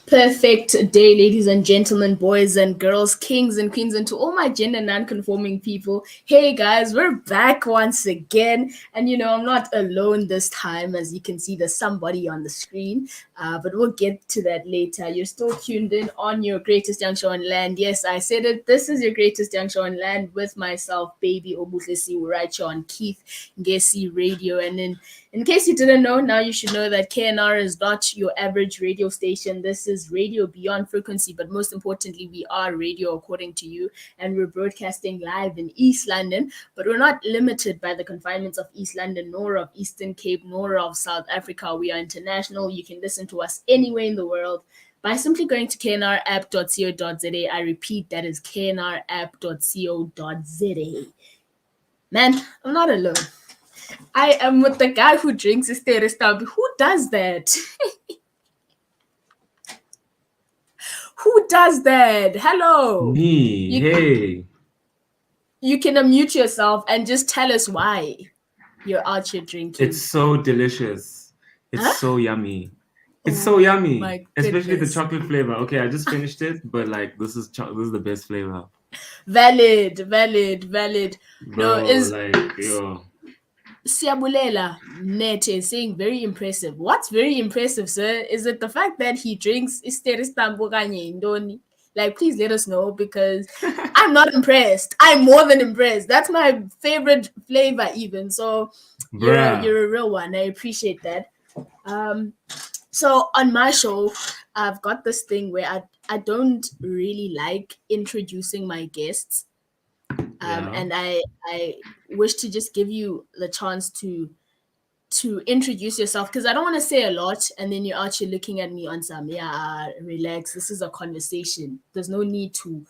Perfect day, ladies and gentlemen, boys and girls, kings and queens, and to all my gender non-conforming people. Hey guys, we're back once again, and I'm not alone this time. As you can see, there's somebody on the screen, but we'll get to that later. You're still tuned in on your greatest young show on land. Yes, I said it. This is your greatest young show on land with myself, Baby Sihu, right here on Keith Ngesi Radio, and then. In case you didn't know, now you should know that KNR is not your average radio station. This is radio beyond frequency, but most importantly, we are radio according to you, and we're broadcasting live in East London. But we're not limited by the confinements of East London, nor of Eastern Cape, nor of South Africa. We are international. You can listen to us anywhere in the world by simply going to knrapp.co.za. I repeat, that is knrapp.co.za. Man, I'm not alone. I am with the guy who drinks his stab. Who does that? Who does that? Hello. Me. Hey. You can unmute yourself and just tell us why you're out here drinking. It's so delicious. It's so yummy. It's so Oh, yummy. my Especially the goodness. chocolate flavor. Okay, I just finished it, but like this is the best flavor. Valid. Bro, yo. Siabulela Nete saying very impressive. What's very impressive, sir? Is it the fact that he drinks Isteristambo kanye indoni? Like, please let us know, because I'm not impressed. I'm more than impressed. That's my favorite flavor, even. So you're a real one. I appreciate that. So on my show, I've got this thing where I don't really like introducing my guests. And I wish to just give you the chance to introduce yourself, because I don't want to say a lot and then you're out here looking at me on some relax, this is a conversation, there's no need to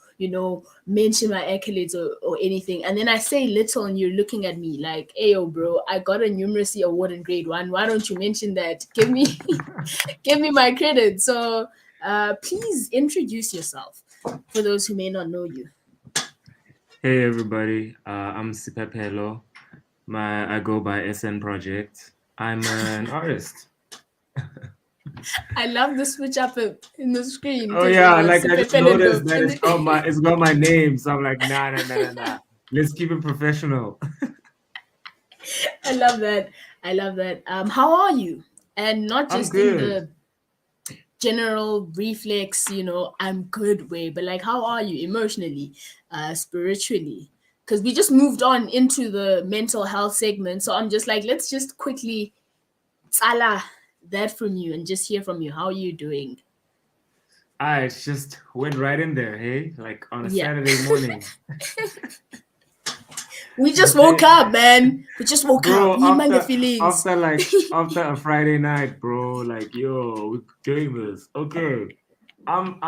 mention my accolades or anything, and then I say little and you're looking at me like, hey yo bro, I got a numeracy award in grade 1, why don't you mention that? Give me give me my credit. So please introduce yourself for those who may not know you. Hey everybody, I'm Sipepelo. I go by SN Project. I'm an artist. I love the switch up in the screen. Oh yeah, like I just noticed that it's got my name, so I'm like, nah. Let's keep it professional. I love that. How are you? And not I'm just in good. the general reflex, I'm good way, but like, how are you emotionally, spiritually? Because we just moved on into the mental health segment, so I'm just like, let's just quickly tsala that from you and just hear from you. How are you doing? I just went right in there, hey, like on a Saturday morning. We just woke up, man. We just woke up. We mind the feelings. After a Friday night, bro. Like, yo, we're doing this. Okay. I'm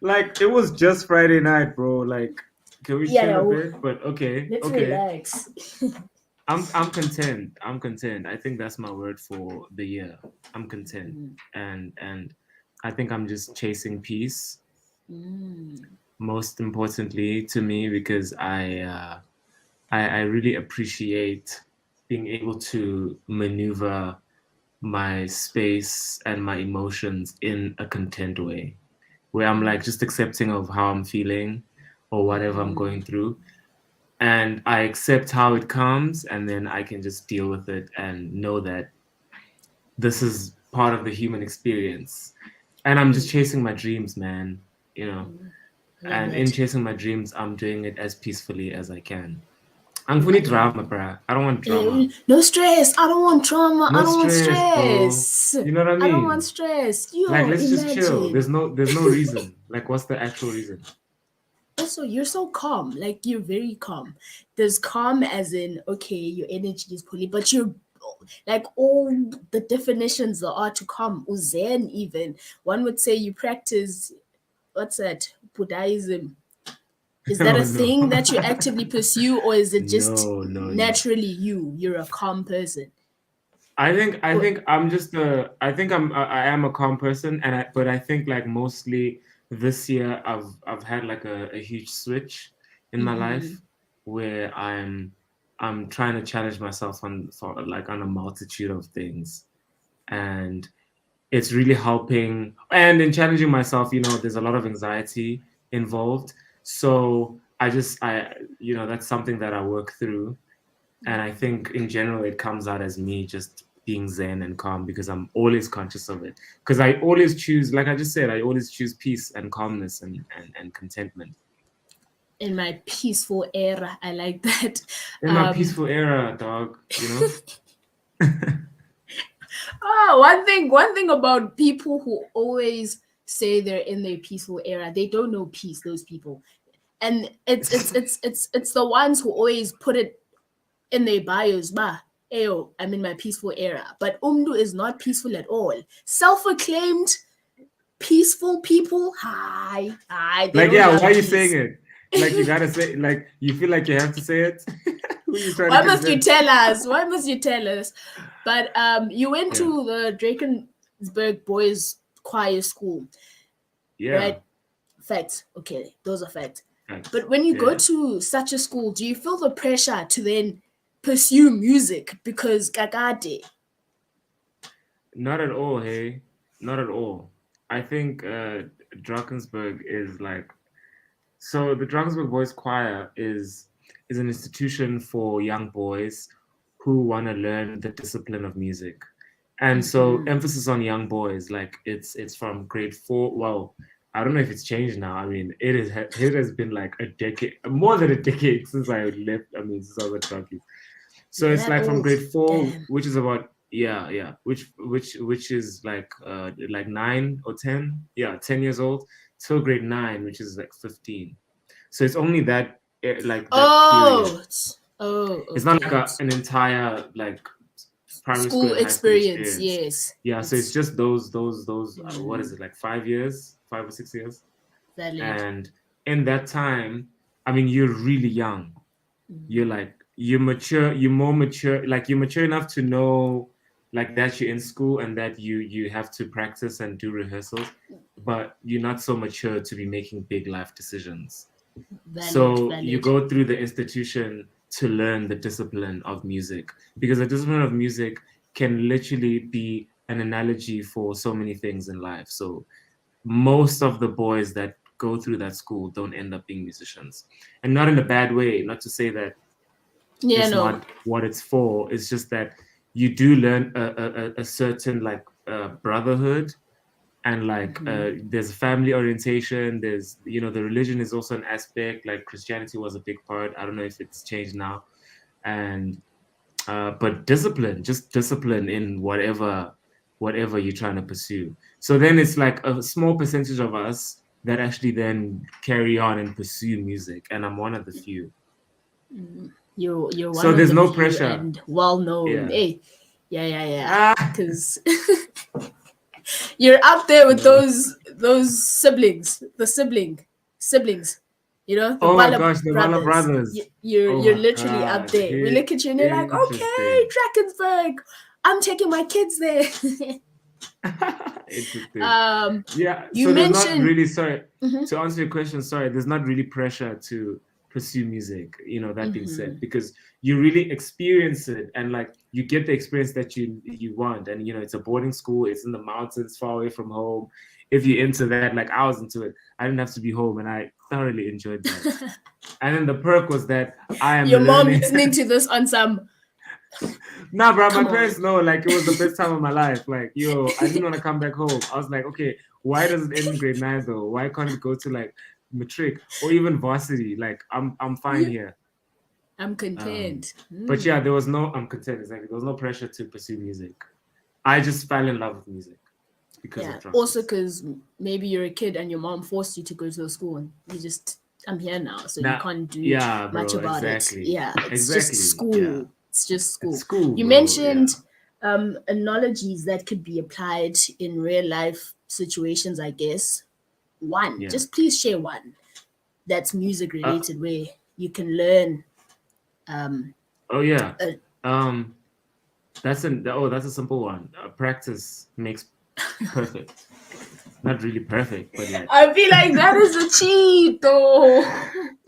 like, it was just Friday night, bro. Like, can we chill a bit? But okay. Let's okay. relax. I'm content. I'm content. I think that's my word for the year. I'm content. And I think I'm just chasing peace. Most importantly to me, because I really appreciate being able to maneuver my space and my emotions in a content way, where I'm like just accepting of how I'm feeling or whatever I'm going through, and I accept how it comes, and then I can just deal with it and know that this is part of the human experience. And I'm just chasing my dreams, man, and in chasing my dreams, I'm doing it as peacefully as I can. I'm fully drama, bruh. I don't want drama. No stress. I don't want drama. No I don't want bro. stress. You know what I mean? I don't want stress. Like, let's just chill. There's no reason. Like, what's the actual reason? Also, you're so calm. Like, you're very calm. There's calm as in, okay, your energy is pulling, but you're like, all the definitions there are to calm. Zen, even. One would say you practice, what's that? Buddhism. Is that a thing that you actively pursue, or is it just naturally you're a calm person? I think I'm just I am a calm person, but I think like mostly this year I've had like a huge switch in my life where I'm trying to challenge myself on a multitude of things, and it's really helping. And in challenging myself, there's a lot of anxiety involved. So that's something that I work through. And I think in general, it comes out as me just being zen and calm because I'm always conscious of it. Because I always choose, like I just said, I always choose peace and calmness and contentment. In my peaceful era, I like that. In my peaceful era, dog, One thing about people who always say they're in their peaceful era, they don't know peace, those people. And it's the ones who always put it in their bios, ayo, I'm in my peaceful era. But Umdu is not peaceful at all. Self-acclaimed peaceful people, hi. Like, yeah, why are you saying it? Like, you gotta say, like, you feel like you have to say it? Who are you trying Why to must convince? you tell us? Why must you tell us? But you went to the Drakensberg Boys Choir School. Yeah. Right? Facts. Okay, those are facts. But when you go to such a school, do you feel the pressure to then pursue music because kakade? Not at all, hey. Not at all. I think Drakensberg is like, so the Drakensberg Boys Choir is an institution for young boys who want to learn the discipline of music. And so emphasis on young boys, like it's from grade 4. Well, I don't know if it's changed now. I mean, it has been like a decade, more than a decade since I left. I mean, since I was at Drunkies. So it's like from grade 4, which is about which is like 9 or 10, 10 years old, till grade 9, which is like 15. So it's only that like that period. It's not like an entire like primary school and high school experience. Yes. Yeah, so it's just those what is it, like 5 or 6 years? Valid. And in that time, I mean, you're really young. You're like, you're more mature, like you're mature enough to know like that you're in school and that you have to practice and do rehearsals, but you're not so mature to be making big life decisions. Valid. You go through the institution to learn the discipline of music, because the discipline of music can literally be an analogy for so many things in life. So most of the boys that go through that school don't end up being musicians, and not in a bad way. Not to say that not what it's for. It's just that you do learn a certain like brotherhood, and like there's family orientation. There's the religion is also an aspect. Like Christianity was a big part. I don't know if it's changed now, and but discipline, just discipline in whatever you're trying to pursue. So then it's like a small percentage of us that actually then carry on and pursue music, and I'm one of the few. You're one so of there's the no few pressure and well known. Hey, yeah. Because you're up there with those siblings, the siblings. The my gosh, the Bala brothers. brothers. You're literally up there. We look at you and you're like, okay, Drakensberg, I'm taking my kids there. Interesting. You so mentioned, there's not really, sorry, to answer your question, sorry, there's not really pressure to pursue music, that being said, because you really experience it, and like you get the experience that you want, and it's a boarding school, it's in the mountains far away from home. If you're into that, like I was into it, I didn't have to be home, and I thoroughly enjoyed that. And then the perk was that I am your mom listening to this on some nah, bro, my parents know, like, it was the best time of my life. Like, yo, I didn't want to come back home. I was like, okay, why does it end in grade 9 though? Why can't it go to like matric or even varsity? Like, I'm fine here. I'm content. But yeah, I'm content, exactly. There was no pressure to pursue music. I just fell in love with music because of drums. Also because maybe you're a kid and your mom forced you to go to the school, and you just, I'm here now, so you can't do much about it. Yeah, it's just school. Yeah. It's just school. You mentioned analogies that could be applied in real life situations, I guess. Just please share one that's music related where you can learn. That's a simple one. Practice makes perfect. Not really perfect, but like I feel like that is a cheat though.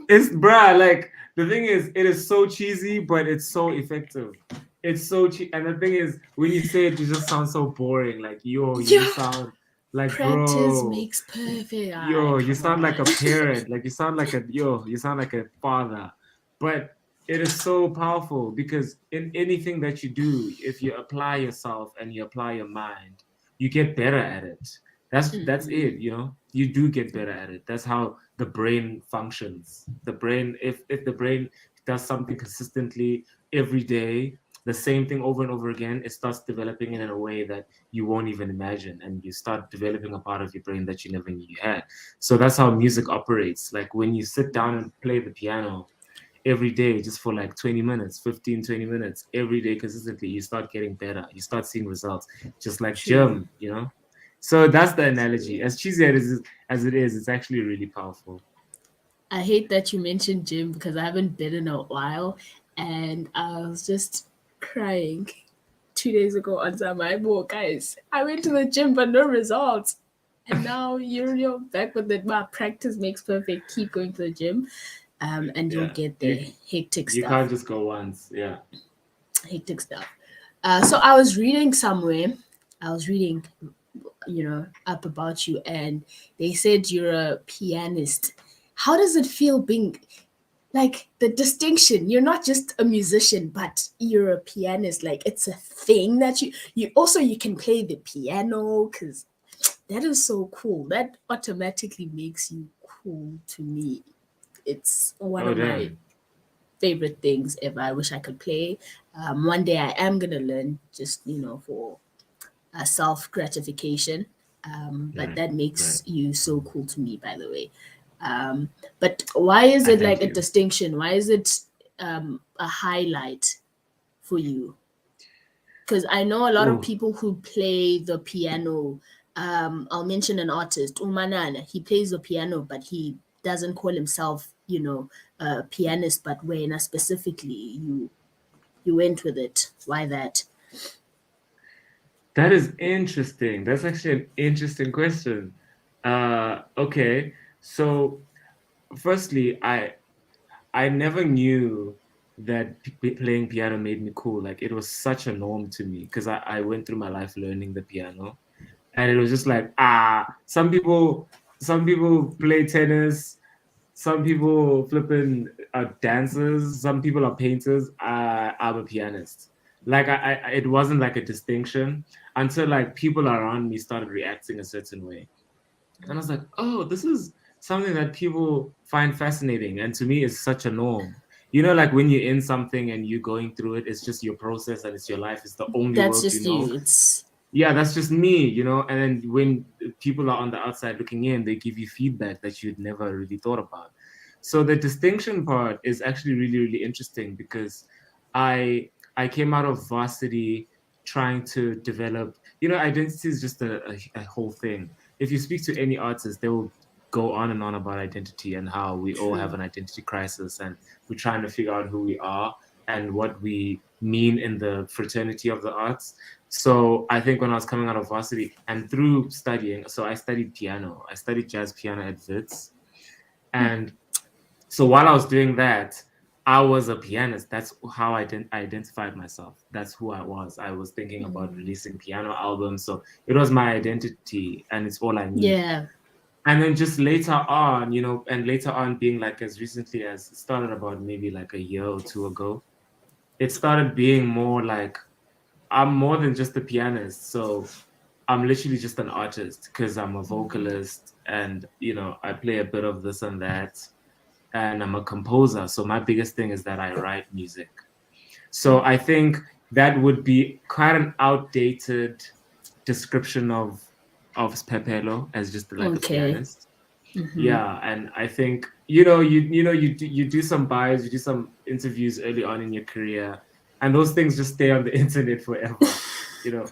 It's like the thing is, it is so cheesy, but it's so effective. It's so cheap. And the thing is, when you say it, you just sound so boring. Like, yo, you Yeah. just sound like, Practice bro, makes perfect. yo, you Come sound like on. a parent. Like, you sound like a father. But it is so powerful because in anything that you do, if you apply yourself and you apply your mind, you get better at it. That's it, you know. You do get better at it. That's how the brain functions. The brain, if the brain does something consistently every day, the same thing over and over again, it starts developing it in a way that you won't even imagine, and you start developing a part of your brain that you never knew you had. So that's how music operates. Like when you sit down and play the piano every day, just for like 20 minutes, 15, 20 minutes, every day consistently, you start getting better. You start seeing results, just like True. gym, you know? So that's the analogy. True. As cheesy as it is, it's actually really powerful. I hate that you mentioned gym because I haven't been in a while, and I was just crying 2 days ago on Zamaibo, guys. I went to the gym but no results. And now you're back with it. Wow, practice makes perfect. Keep going to the gym, and you'll Yeah. get there. You Hectic you can't stuff. just go once. Yeah. Hectic stuff. So I was reading somewhere. I was reading, up about you, and they said you're a pianist. How does it feel being like the distinction? You're not just a musician, but you're a pianist. Like it's a thing that you can play the piano because that is so cool. That automatically makes you cool to me. It's one Oh of my damn. favorite things ever. I wish I could play. One day I am gonna learn, just for self gratification. But Right. that Right. makes you so cool to me, by the way. But why is I it thank like a you. distinction? Why is it a highlight for you? Because I know a lot of Oh, people who play the piano. I'll mention an artist, Umanana. He plays the piano, but he doesn't call himself, a pianist. But when specifically you went with it, why that? that is interesting. That's actually an interesting question. Okay. So firstly, I never knew that playing piano made me cool. Like it was such a norm to me because I went through my life learning the piano, and it was just like some people play tennis, some people flipping are dancers, some people are painters. I'm a pianist. Like it wasn't like a distinction until like people around me started reacting a certain way. And I was like, oh, this is something that people find fascinating. And to me, it's such a norm. You know, like when you're in something and you're going through it, it's just your process and it's your life. It's the only That's work you just know. you. It's Yeah, that's just me, you know. And then when people are on the outside looking in, they give you feedback that you'd never really thought about. So the distinction part is actually really, really interesting because I came out of varsity trying to develop, you know, identity is just a whole thing. If you speak to any artist, they will go on and on about identity and how we all have true. an identity crisis and we're trying to figure out who we are and what we mean in the fraternity of the arts. So I think when I was coming out of varsity and through studying, so I studied piano. I studied jazz piano at Wits. And so while I was doing that, I was a pianist. That's how I identified myself. That's who I was. I was thinking about releasing piano albums. So it was my identity and it's all I knew. Yeah. And then just later on, you know, and later on being like as recently as it started about maybe like a year or two ago, it started being more like I'm more than just a pianist. So I'm literally just an artist because I'm a vocalist and, you know, I play a bit of this and that. And I'm a composer. So my biggest thing is that I write music. So I think that would be quite an outdated description of Pepelo as just like a Okay. pianist. Yeah, and I think you do some bios, you do some interviews early on in your career, and those things just stay on the internet forever, you know.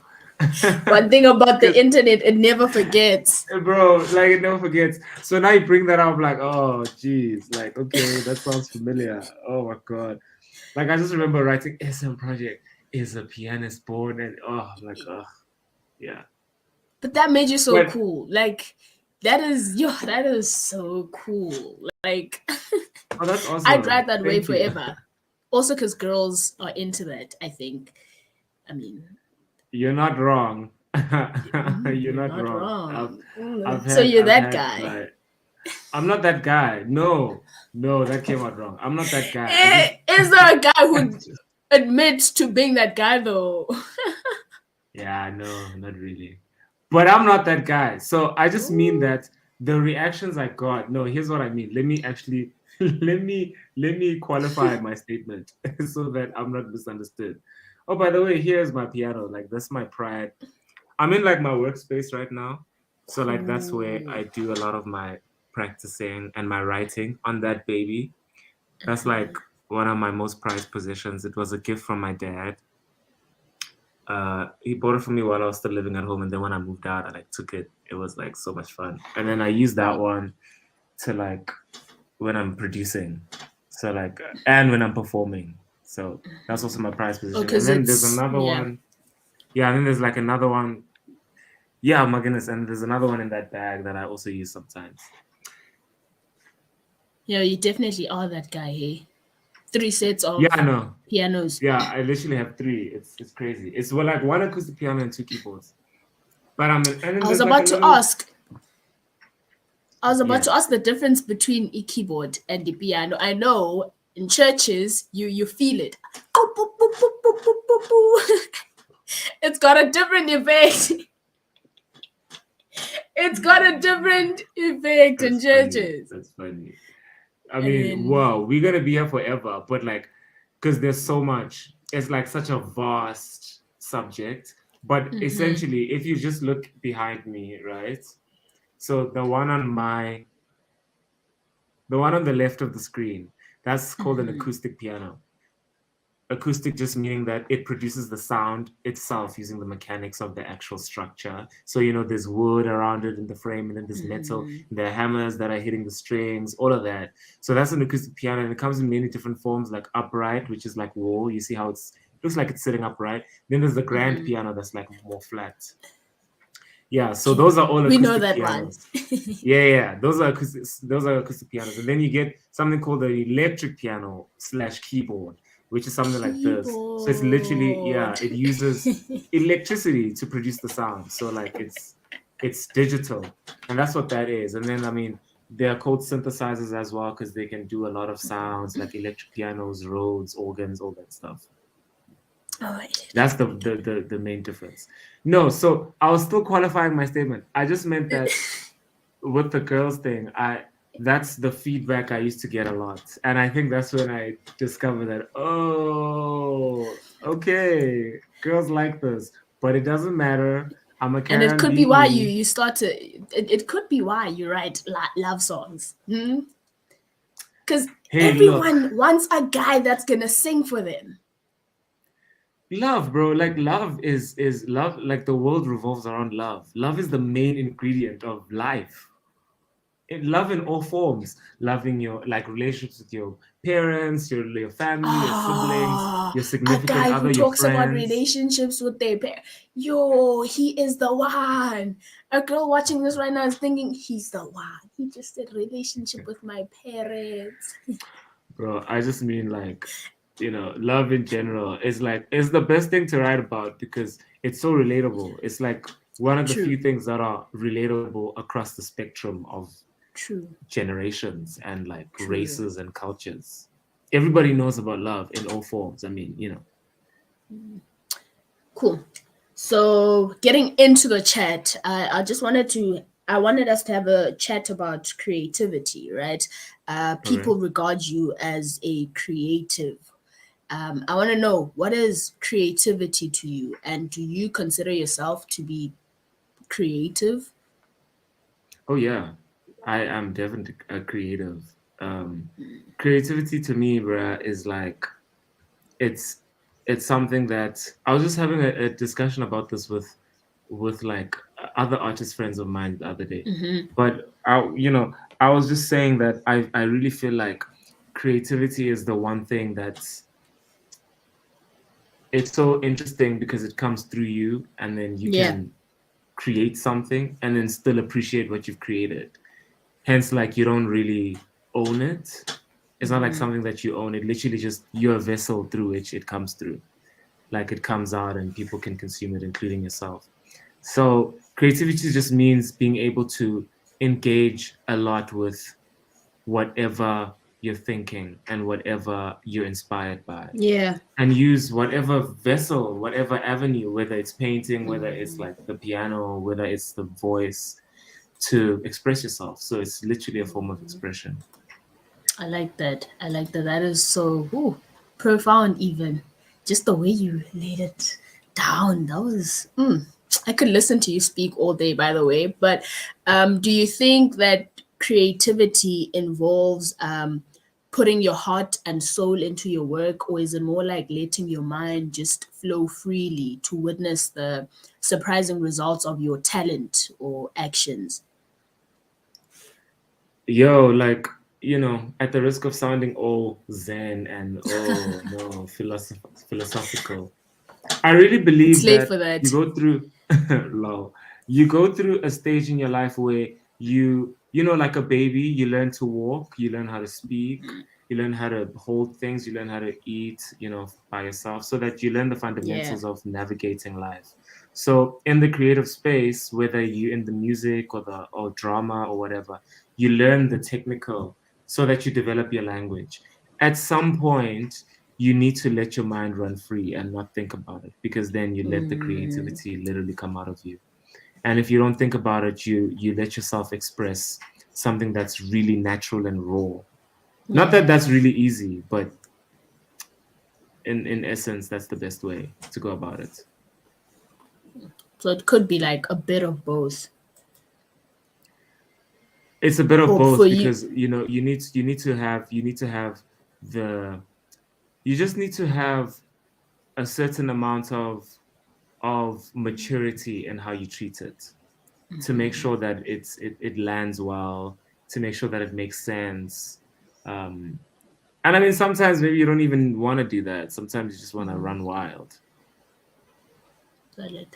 One thing about the Because internet, it never forgets. bro, like it never forgets. So now you bring that up, like, oh geez, like okay, that sounds familiar. Oh my god. Like I just remember writing SM Project is a pianist born and oh like yeah. But that made you so But cool. Like that is so cool. Like oh that's I'd awesome. ride that wave Thank you. forever. Also, because girls are into that, I think. I mean, You're not wrong. You're you're not not wrong. wrong. So I've you're that had guy. like I'm not that guy. No, no, that came out wrong. I'm not that guy. I just Is there a guy who admits to being that guy though? yeah, no, not really. But I'm not that guy. So I just mean Ooh. that the reactions I got. No, here's what I mean. Let me actually let me qualify my statement so that I'm not misunderstood. Oh, by the way, here's my piano. Like that's my pride. I'm in like my workspace right now. So like that's where Cool. I do a lot of my practicing and my writing on that baby. That's like one of my most prized possessions. It was a gift from my dad. He bought it for me while I was still living at home, and then when I moved out, I like took it. It was like so much fun, and then I use that one to like when I'm producing, so like and when I'm performing. So that's also my prized Oh, position. And because then there's it's another yeah. one. Yeah, and then there's like another one. Yeah, my goodness, and there's another one in that bag that I also use sometimes. Yeah, you definitely are that guy, hey. 3 sets Yeah, of I know. pianos. Yeah, I literally have three. It's crazy. It's well like one acoustic piano and two keyboards. But and then I was there's like about a to little ask. I was about yeah. to ask the difference between a keyboard and the piano. I know in churches you feel it. Boop, boop, boop, boop, boop, boop, boop, boop. It's got a different effect. It's got a different effect in That's funny. churches. That's funny. I And mean, then wow, we're gonna be here forever, but like, because there's so much, it's like such a vast subject. But essentially, if you just look behind me, right? So the one on the left of the screen, that's called an acoustic piano. Acoustic just meaning that it produces the sound itself using the mechanics of the actual structure. So, there's wood around it in the frame, and then there's metal, and there are hammers that are hitting the strings, all of that. So that's an acoustic piano, and it comes in many different forms, like upright, which is like wall. You see how it looks like it's sitting upright. Then there's the grand piano that's like more flat. Yeah, so okay, those are all we know acoustic that one. pianos. Yeah, those are acoustic. Those are acoustic pianos, and then you get something called the electric piano slash keyboard, which is something like this. So it's literally Keyboard. it uses electricity to produce the sound. So like it's digital, and that's what that is. And then I mean they are called synthesizers as well because they can do a lot of sounds like electric pianos, Rhodes, organs, all that stuff. Oh, That's the main difference. No, so I was still qualifying my statement. I just meant that with the girls thing, that's the feedback I used to get a lot. And I think that's when I discovered that, oh, okay, girls like this. But it doesn't matter. I'm a and carry it on could be being why me. you start to it could be why you write love songs. Because Hey, look, everyone wants a guy that's gonna sing for them. love, bro. Like love is love, like the world revolves around love. Love is the main ingredient of life. Love in all forms, loving your like relationships with your parents, your family, your siblings, Ah, your a significant guy who other, your talks about friends. relationships with their parents. Yo, he is the one. A girl watching this right now is thinking he's the one. He just said relationship with my parents. Bro, I just mean like, love in general is like is the best thing to write about because it's so relatable. It's like one of the True, few things that are relatable across the spectrum of true, generations and like true. races and cultures. Everybody knows about love in all forms. I mean, Cool. So getting into the chat, I just wanted to I wanted us to have a chat about creativity, right? okay. People regard you as a creative. I want to know what is creativity to you, and do you consider yourself to be creative? Oh yeah, I am definitely a creative. Um, Creativity to me, bruh, is like it's it's something that I was just having a discussion about this with like other artist friends of mine the other day. But I was just saying that I really feel like creativity is the one thing that's it's so interesting because it comes through you and then you Yeah. can create something and then still appreciate what you've created. Hence, like you don't really own it. It's not like something that you own. It literally just you're a vessel through which it comes through. Like it comes out and people can consume it, including yourself. So creativity just means being able to engage a lot with whatever you're thinking and whatever you're inspired by, Yeah. and use whatever vessel, whatever avenue, whether it's painting, whether it's like the piano, whether it's the voice, to express yourself. So it's literally a form of expression. I like that. I like that. That is so profound, even just the way you laid it down. That was. I could listen to you speak all day, by the way. But do you think that creativity involves putting your heart and soul into your work, or is it more like letting your mind just flow freely to witness the surprising results of your talent or actions? Yo, like, at the risk of sounding all zen and oh no, philosophical, I really It's believe late that for you that. go through lol, you go through a stage in your life where like a baby, you learn to walk, you learn how to speak, you learn how to hold things, you learn how to eat, by yourself, so that you learn the Yeah. fundamentals of navigating life. So in the creative space, whether you in the music or drama or whatever, you learn the technical so that you develop your language. At some point, you need to let your mind run free and not think about it, because then you let the creativity literally come out of you. And if you don't think about it, you let yourself express something that's really natural and raw. Not that Yeah. that's really easy, but in essence, that's the best way to go about it. So it could be like a bit of both. It's a bit of Or for both, you. because you need to have the you just need to have a certain amount of maturity in how you treat it, to make sure that it lands well, to make sure that it makes sense. Um, and I mean, sometimes maybe you don't even want to do that. Sometimes you just want to run wild. Valid.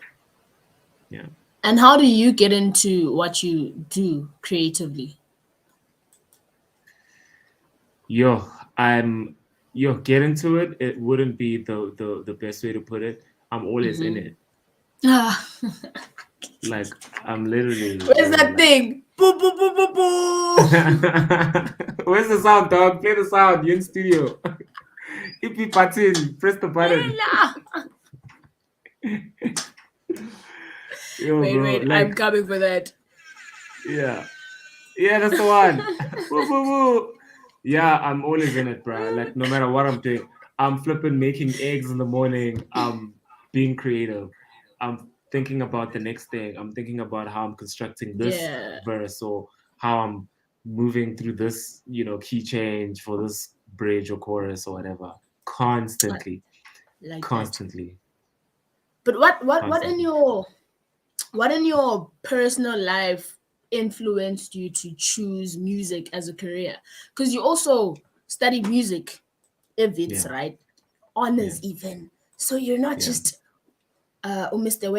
Yeah. And how do you get into what you do creatively? Yo, I'm get into it. It wouldn't be the best way to put it. I'm always in it. Ah, Like I'm literally, where's that like thing? Boo, boo, boo, boo, boo. where's the sound, dog? Play the sound. You're in studio. If you patin, press the button. Bella. Yo, Wait, bro. wait. I'm Like, coming for that. yeah. Yeah, that's the one. Woo, woo, woo. Yeah, I'm always in it, bro. Like, no matter what I'm doing, I'm flipping making eggs in the morning. I'm being creative. I'm thinking about the next thing. I'm thinking about how I'm constructing this Yeah. verse, or how I'm moving through this, key change for this bridge or chorus or whatever. I Constantly, like that. constantly, But what in constantly. your personal life influenced you to choose music as a career? Because you also study music, if it's Yeah, right, yeah, honors even. So you're not yeah. just Mr.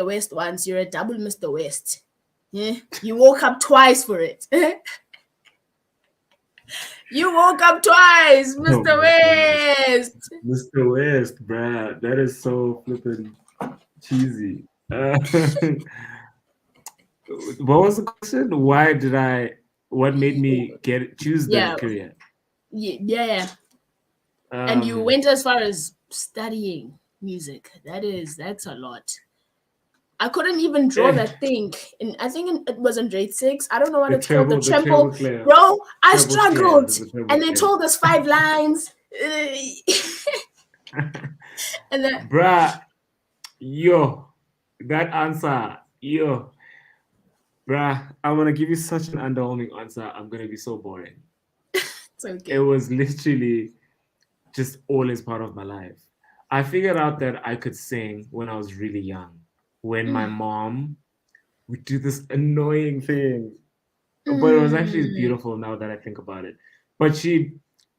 West once, you're a double Mr. West. Yeah. You woke up twice for it. You woke up twice, Oh Mr. my goodness. West. Mr. West, bruh, that is so flippin' cheesy. What was the question? What made me choose the Yeah, career? yeah. And you Um, went as far as studying music. That's a lot. I couldn't even draw eh, that thing. And I think it was in grade six. I don't know what the it's called. The treble, the triple. treble clear, Bro, I treble scale. struggled. There's a treble And they scale. told us 5 lines. And then Bruh, yo, that answer, yo, bruh, I'm gonna give you such an underwhelming answer. I'm gonna be so boring. it's It okay. was literally just always part of my life. I figured out that I could sing when I was really young, when my mom would do this annoying thing, but it was actually Mm. beautiful now that I think about it. But she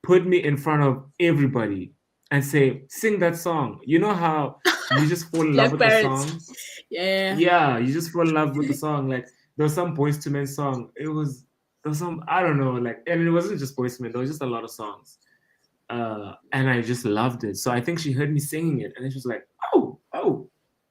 put me in front of everybody and say, "Sing that song." You know how you just fall in love Black with the parrots. song? Yeah. Yeah, you just fall in love with the song. Like there was some Boys to Men song. It was. there was some, I don't know, like, and it wasn't just Boyz II Men, there was just a lot of songs. And I just loved it. So I think she heard me singing it, and then she was like, oh.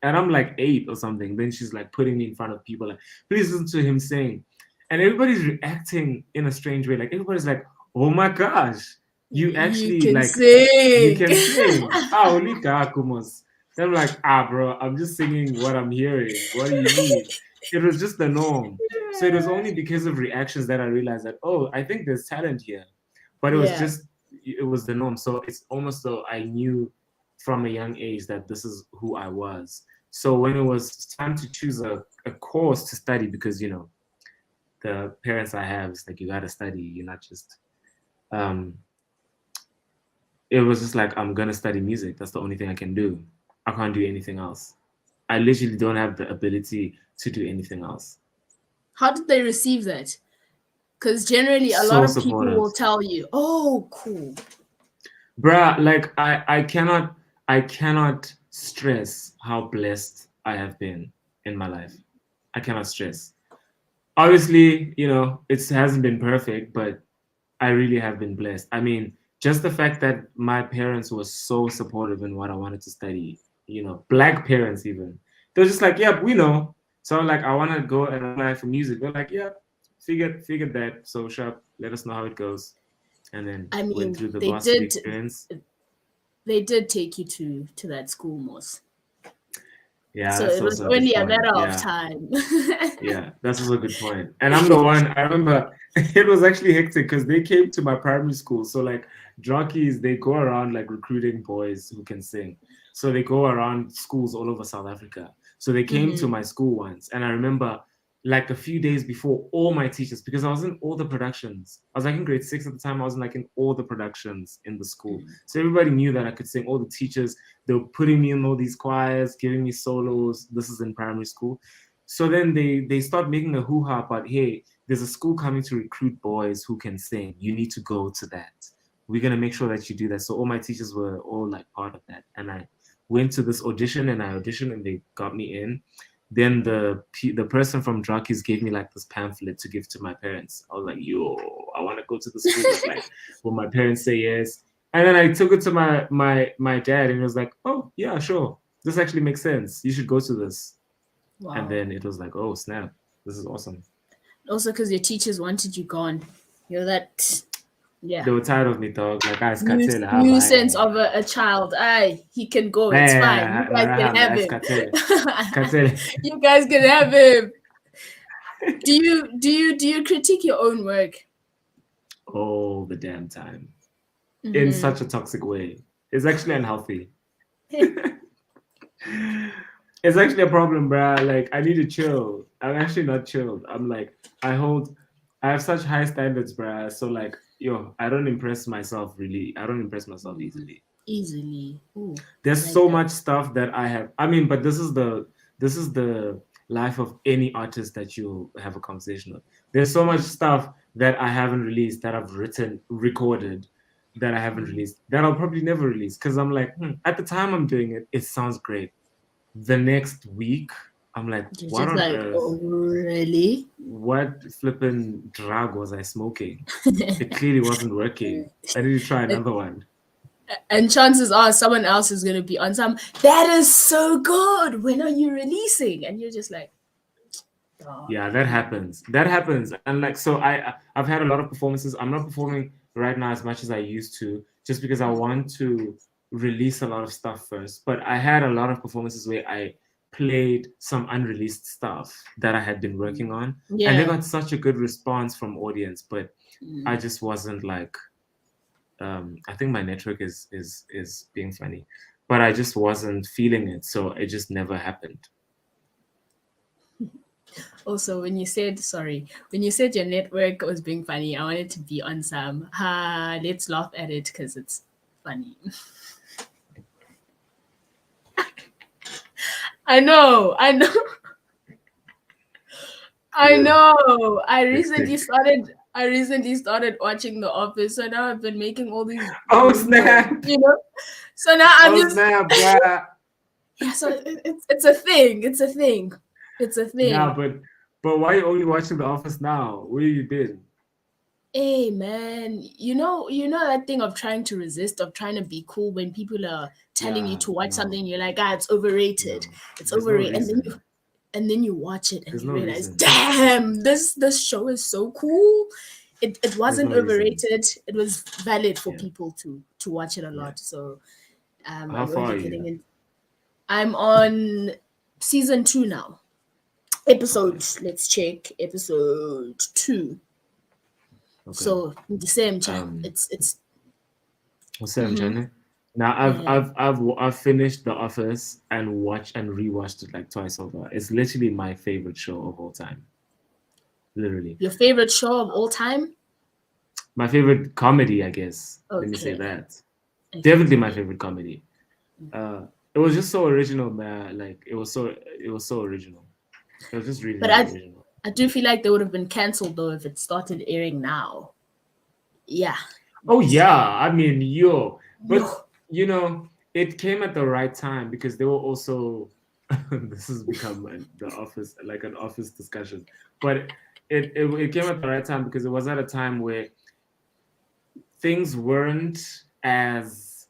And I'm like 8 or something. Then she's like putting me in front of people, like, please listen to him sing. And everybody's reacting in a strange way. Like, everybody's like, oh my gosh, you You actually, can like, you sing. can sing. Only Kakumos. Then I'm like, bro, I'm just singing what I'm hearing. What do you mean? It was just the norm. So it was only because of reactions that I realized that, oh, I think there's talent here. But Yeah. it was the norm. So it's almost though I knew from a young age that this is who I was. So when it was time to choose a course to study, because, the parents I have, it's like, you got to study. You're not just, um, it was just like, I'm going to study music. That's the only thing I can do. I can't do anything else. I literally don't have the ability to do anything else. How did they receive that? Because generally, a lot So of people supportive. will tell you, "Oh, cool." Bruh, like, I cannot stress how blessed I have been in my life. I cannot stress. Obviously, it hasn't been perfect, but I really have been blessed. I mean, just the fact that my parents were so supportive in what I wanted to study, black parents even. They're just like, yep, we know. So I'm like, I want to go and apply for music. They're like, yep, figured that. So sharp, let us know how it goes. And then I went mean, through the varsity experience. they did take you to that school, Moss. Yeah, So that's it was also a good only a point. matter of Yeah. time. Yeah, that's also a good point. And I'm the one, I remember it was actually hectic because they came to my primary school. So, like, jockeys, they go around like recruiting boys who can sing. So they go around schools all over South Africa. So they came to Mhm. my school once. And I remember, like, a few days before, all my teachers, because I was in all the productions. I was like in grade 6 at the time. I was like in all the productions in the school. So everybody knew that I could sing. All the teachers, they were putting me in all these choirs, giving me solos. This is in primary school. So then they start making a hoo-ha about, hey, there's a school coming to recruit boys who can sing. You need to go to that. We're gonna make sure that you do that. So all my teachers were all like part of that. And I went to this audition and I auditioned and they got me in. Then the person from Drukkies gave me like this pamphlet to give to my parents. I was like, yo, I want to go to the school, but like, will my parents say yes? And then I took it to my dad and he was like, oh yeah, sure. This actually makes sense. You should go to this. And Wow. then it was like, oh snap, this is awesome. Also, because your teachers wanted you gone. You're that, yeah. They were tired of me, dog. Like, I scattele, Nuisance of a child. Aye, he can go. It's fine. You guys can have I him. scattele, scattele. You guys can have him. Do you critique your own work? All the damn time, in Mm-hmm. such a toxic way. It's actually unhealthy. It's actually a problem, bruh. Like, I need to chill. I'm actually not chilled. I'm like, I have such high standards, bruh. So like, yo, I don't impress myself really. I don't impress myself easily. Easily. Ooh, I There's like so that. much stuff that I have. I mean, but this is the life of any artist that you have a conversation with. There's so much stuff that I haven't released, that I've written, recorded, that I haven't released, that I'll probably never release. Because I'm like, at the time I'm doing it, it sounds great. The next week, I'm like, You're what just on like, earth? oh, really? What flipping drug was I smoking? It clearly wasn't working. I need to try another one. And chances are someone else is going to be on some, that is so good. When are you releasing? And you're just like, dog. Yeah, that happens. That happens. And like, so I've had a lot of performances. I'm not performing right now as much as I used to, just because I want to release a lot of stuff first. But I had a lot of performances where I played some unreleased stuff that I had been working on, and they Yeah. got such a good response from audience. But I just wasn't like, I think my network is being funny, but I just wasn't feeling it, so it just never happened. Also, when you said your network was being funny, I wanted to be on some, let's laugh at it because it's funny. I know, I know, I Yeah, know. hectic. I recently started watching The Office, so now I've been making all these Oh memes, snap! you know. So now I'm Oh just, snap, bruh. yeah. So it's a thing. It's a thing. It's a Nah, thing. but why are you only watching The Office now? Where you been? Hey man, you know that thing of trying to resist, of trying to be cool when people are telling you Yeah, to watch no, something, you're like, it's overrated. no. It's There's no overrated. reason. And then you watch it and There's you no realize, reason. damn, this show is so cool. It There's wasn't no reason. overrated. It was valid for Yeah, people to watch it a yeah. lot. So How I'm far only are you? getting in. I'm on season 2 now. Okay, Let's check episode 2. okay. So the same chat. Um, It's what's that, mm-hmm, China? Now yeah. I've finished The Office and watched and rewatched it like twice over. It's literally my favorite show of all time. Literally, Your favorite show of all time? my favorite comedy, I guess. Let me say Okay. that. Okay, Definitely my okay. favorite comedy. It was just so original, man. Like it was so original. It was just really, But really I original. I do feel like they would have been cancelled though if it started airing now. Yeah. Oh yeah, I mean, yo, Yo. but it came at the right time because they were also. This has become the office, like an office discussion, but it came at the right time because it was at a time where things weren't as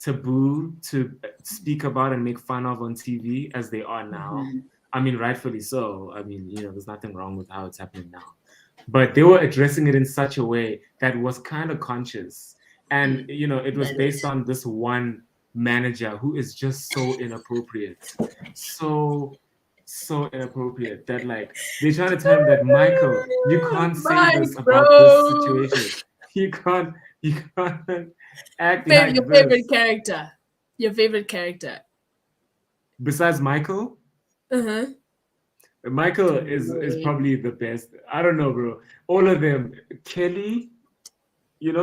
taboo to speak about and make fun of on TV as they are now. Mhm. I mean, rightfully so. I mean, there's nothing wrong with how it's happening now. But they were addressing it in such a way that was kind of conscious. And, it was Valid. based on this one manager who is just so inappropriate. So, so inappropriate that, like, they're trying to tell him that, Michael, you can't say this Mike, about this bro. situation. You can't act Your like favorite this. character. Your favorite character. Besides Michael, Uh-huh. Michael is Wait. probably the best. I don't know, bro. All of them. Kelly,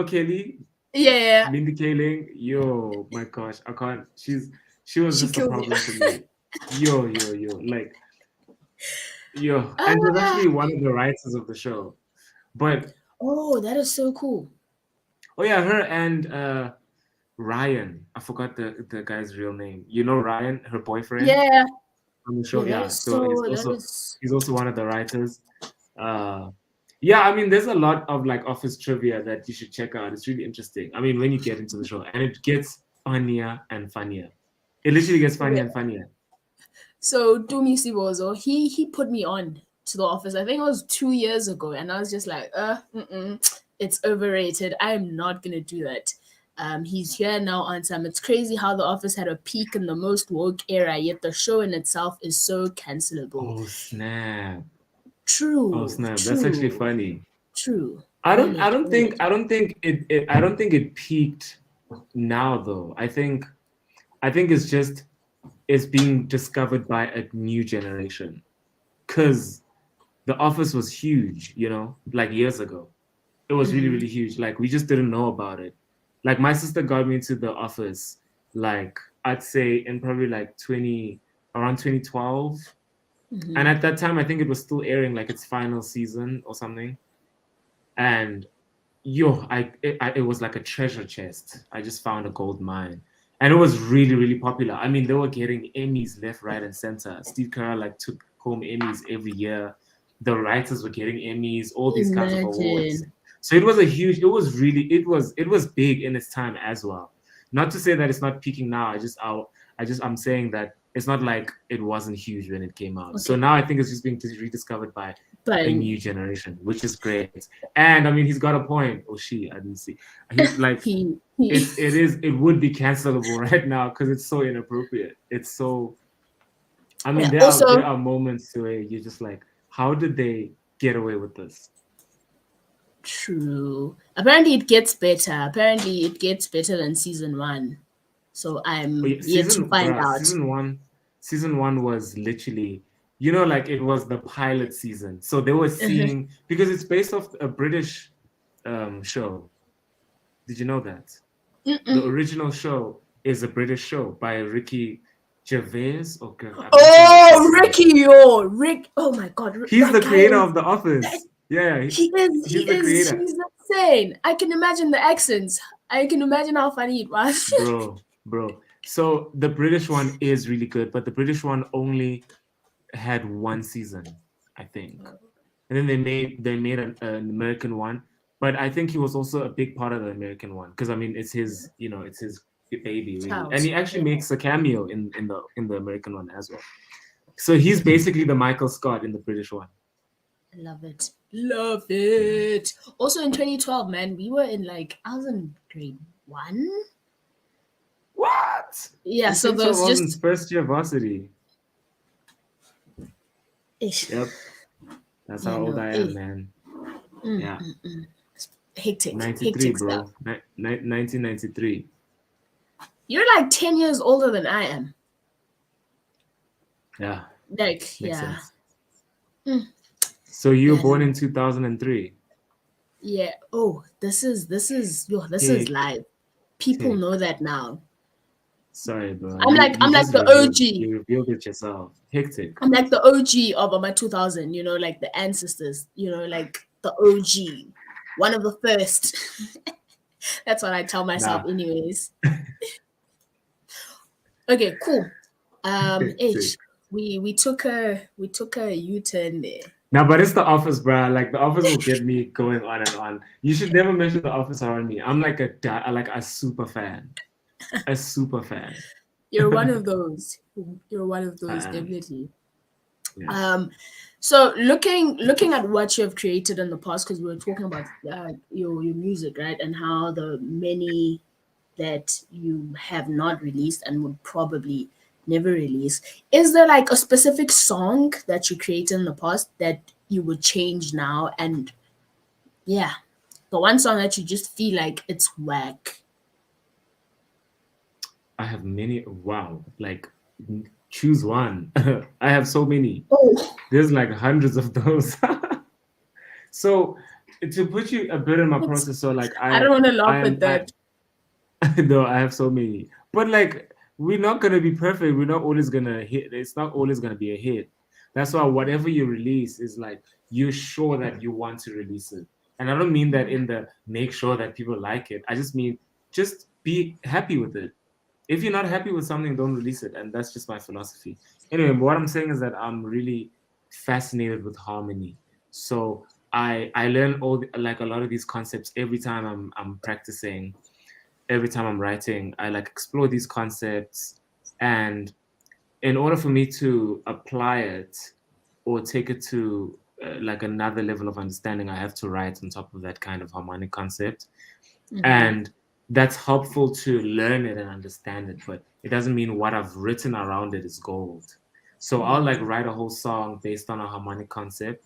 Kelly, Yeah, Mindy Kaling. Yo, my gosh, I can't. She was she just a killed me. problem for me. Yo, like yo, and she was Ah. actually one of the writers of the show. But Oh, that is so cool. oh yeah, her and Ryan. I forgot the guy's real name. You know Ryan, her boyfriend Yeah. on the show. Yeah, that Yeah, is so so that is he's also one of the writers. Uh, yeah, I mean, there's a lot of like office trivia that you should check out. It's really interesting. I mean, when you get into the show, and it gets funnier and funnier. It literally gets funnier and funnier. so Dumi Sibozo, he put me on to the office. I think it was 2 years ago, and I was just like, it's overrated. I am not gonna do that. He's here now on time. It's crazy how the office had a peak in the most woke era, yet the show in itself is so cancelable. Oh snap! Oh True, snap! That's actually true, funny. true. I don't. I Valid, don't think. valid. I don't think I don't think it peaked now though. I think. I think it's being discovered by a new generation. Cause The Office was huge, like years ago. It was really, Mm-hmm. really huge. Like we just didn't know about it. Like my sister got me into The Office, like I'd say in probably like around 2012. And Mm-hmm. at that time, I think it was still airing like its final season or something. And it was like a treasure chest. I just found a gold mine. And it was really, really popular. I mean, they were getting Emmys left, right, and center. Steve Carell like took home Emmys every year. The writers were getting Emmys, all these kinds of awards. Imagine. So it was it was big in its time as well. Not to say that it's not peaking now. I'm saying that it's not like it wasn't huge when it came out. So Okay, now I think it's just being rediscovered by but a new generation, which is great. And I mean, he's got a point. Oh, I didn't see. He like he it would be cancelable right now because it's so inappropriate. It's so. I mean, yeah. there are Also, moments where you're just like, how did they get away with this? true. Apparently, it gets better. Apparently, it gets better than season 1. So Oh, I'm yeah, yet to find out. season one was literally, like it was the pilot season. So they were Uh-huh. seeing because it's based off a British show. Did you know that? The Mm-mm. original show is a British show by Ricky Gervais. I don't think I'm Oh, pronouncing it. Ricky, yo, Rick. Oh my God, He's that the guy creator is. of The That, Office. Yeah, he is. he's the creator, He's insane. I can imagine the accents. I can imagine how funny it was. bro. So the British one is really good, but the British one only had one season, I think. And then they made an American one. but I think he was also a big part of the American one because I mean it's his, it's his baby really, and Child. he actually Yeah. makes a cameo in the American one as well. So he's basically the Michael Scott in the British one. Love it. Love Yeah. it. Also in 2012, man, we were in I was in grade one. What? Yeah, In so 2012, there's I was in just first year varsity. ish. Yep, that's Yeah, how old no, I am, man. Yeah, hectic 93, stuff. bro. 1993. You're like 10 years older than I am. Yeah, makes Yeah. sense. So you were Yeah, born no. in 2003. Yeah. Oh, this is Tick, live. People tick. know that now. Sorry, bro. I'm You like you I'm like just the revealed OG. you revealed it yourself. Hectic. I'm like the OG of my 2000, like the ancestors, like the OG, one of the first. That's what I tell myself, Nah, anyways. Okay, cool. hectic. H, we took a U-turn there. Nah, but it's the office, bro. Like the office will get me going on and on. You should never mention the office around me. I'm like a super fan. A super fan. You're one of those. You're one of I those, am. definitely. Yeah. Um, so looking at what you have created in the past, because we were talking about your music, right, and how the many that you have not released and would probably never release. Is there like a specific song that you created in the past that you would change now? And yeah, the one song that you just feel like it's whack. I have many. Wow. Like, choose one. I have so many. Oh, There's like hundreds of those. So to put you a bit in my it's, process, so like I don't want to laugh at I that. no, I have so many. But like we're not gonna be perfect. We're not always gonna hit. It's not always gonna be a hit. That's why whatever you release is like you're sure that you want to release it. And I don't mean that in the make sure that people like it. I just mean just be happy with it. If you're not happy with something, don't release it. And that's just my philosophy. Anyway, what I'm saying is that I'm really fascinated with harmony. So I learn like a lot of these concepts every time I'm practicing, every time I'm writing. I like explore these concepts, and in order for me to apply it or take it to like another level of understanding, I have to write on top of that kind of harmonic concept. Mm-hmm. And that's helpful to learn it and understand it, but it doesn't mean what I've written around it is gold. So I'll like write a whole song based on a harmonic concept,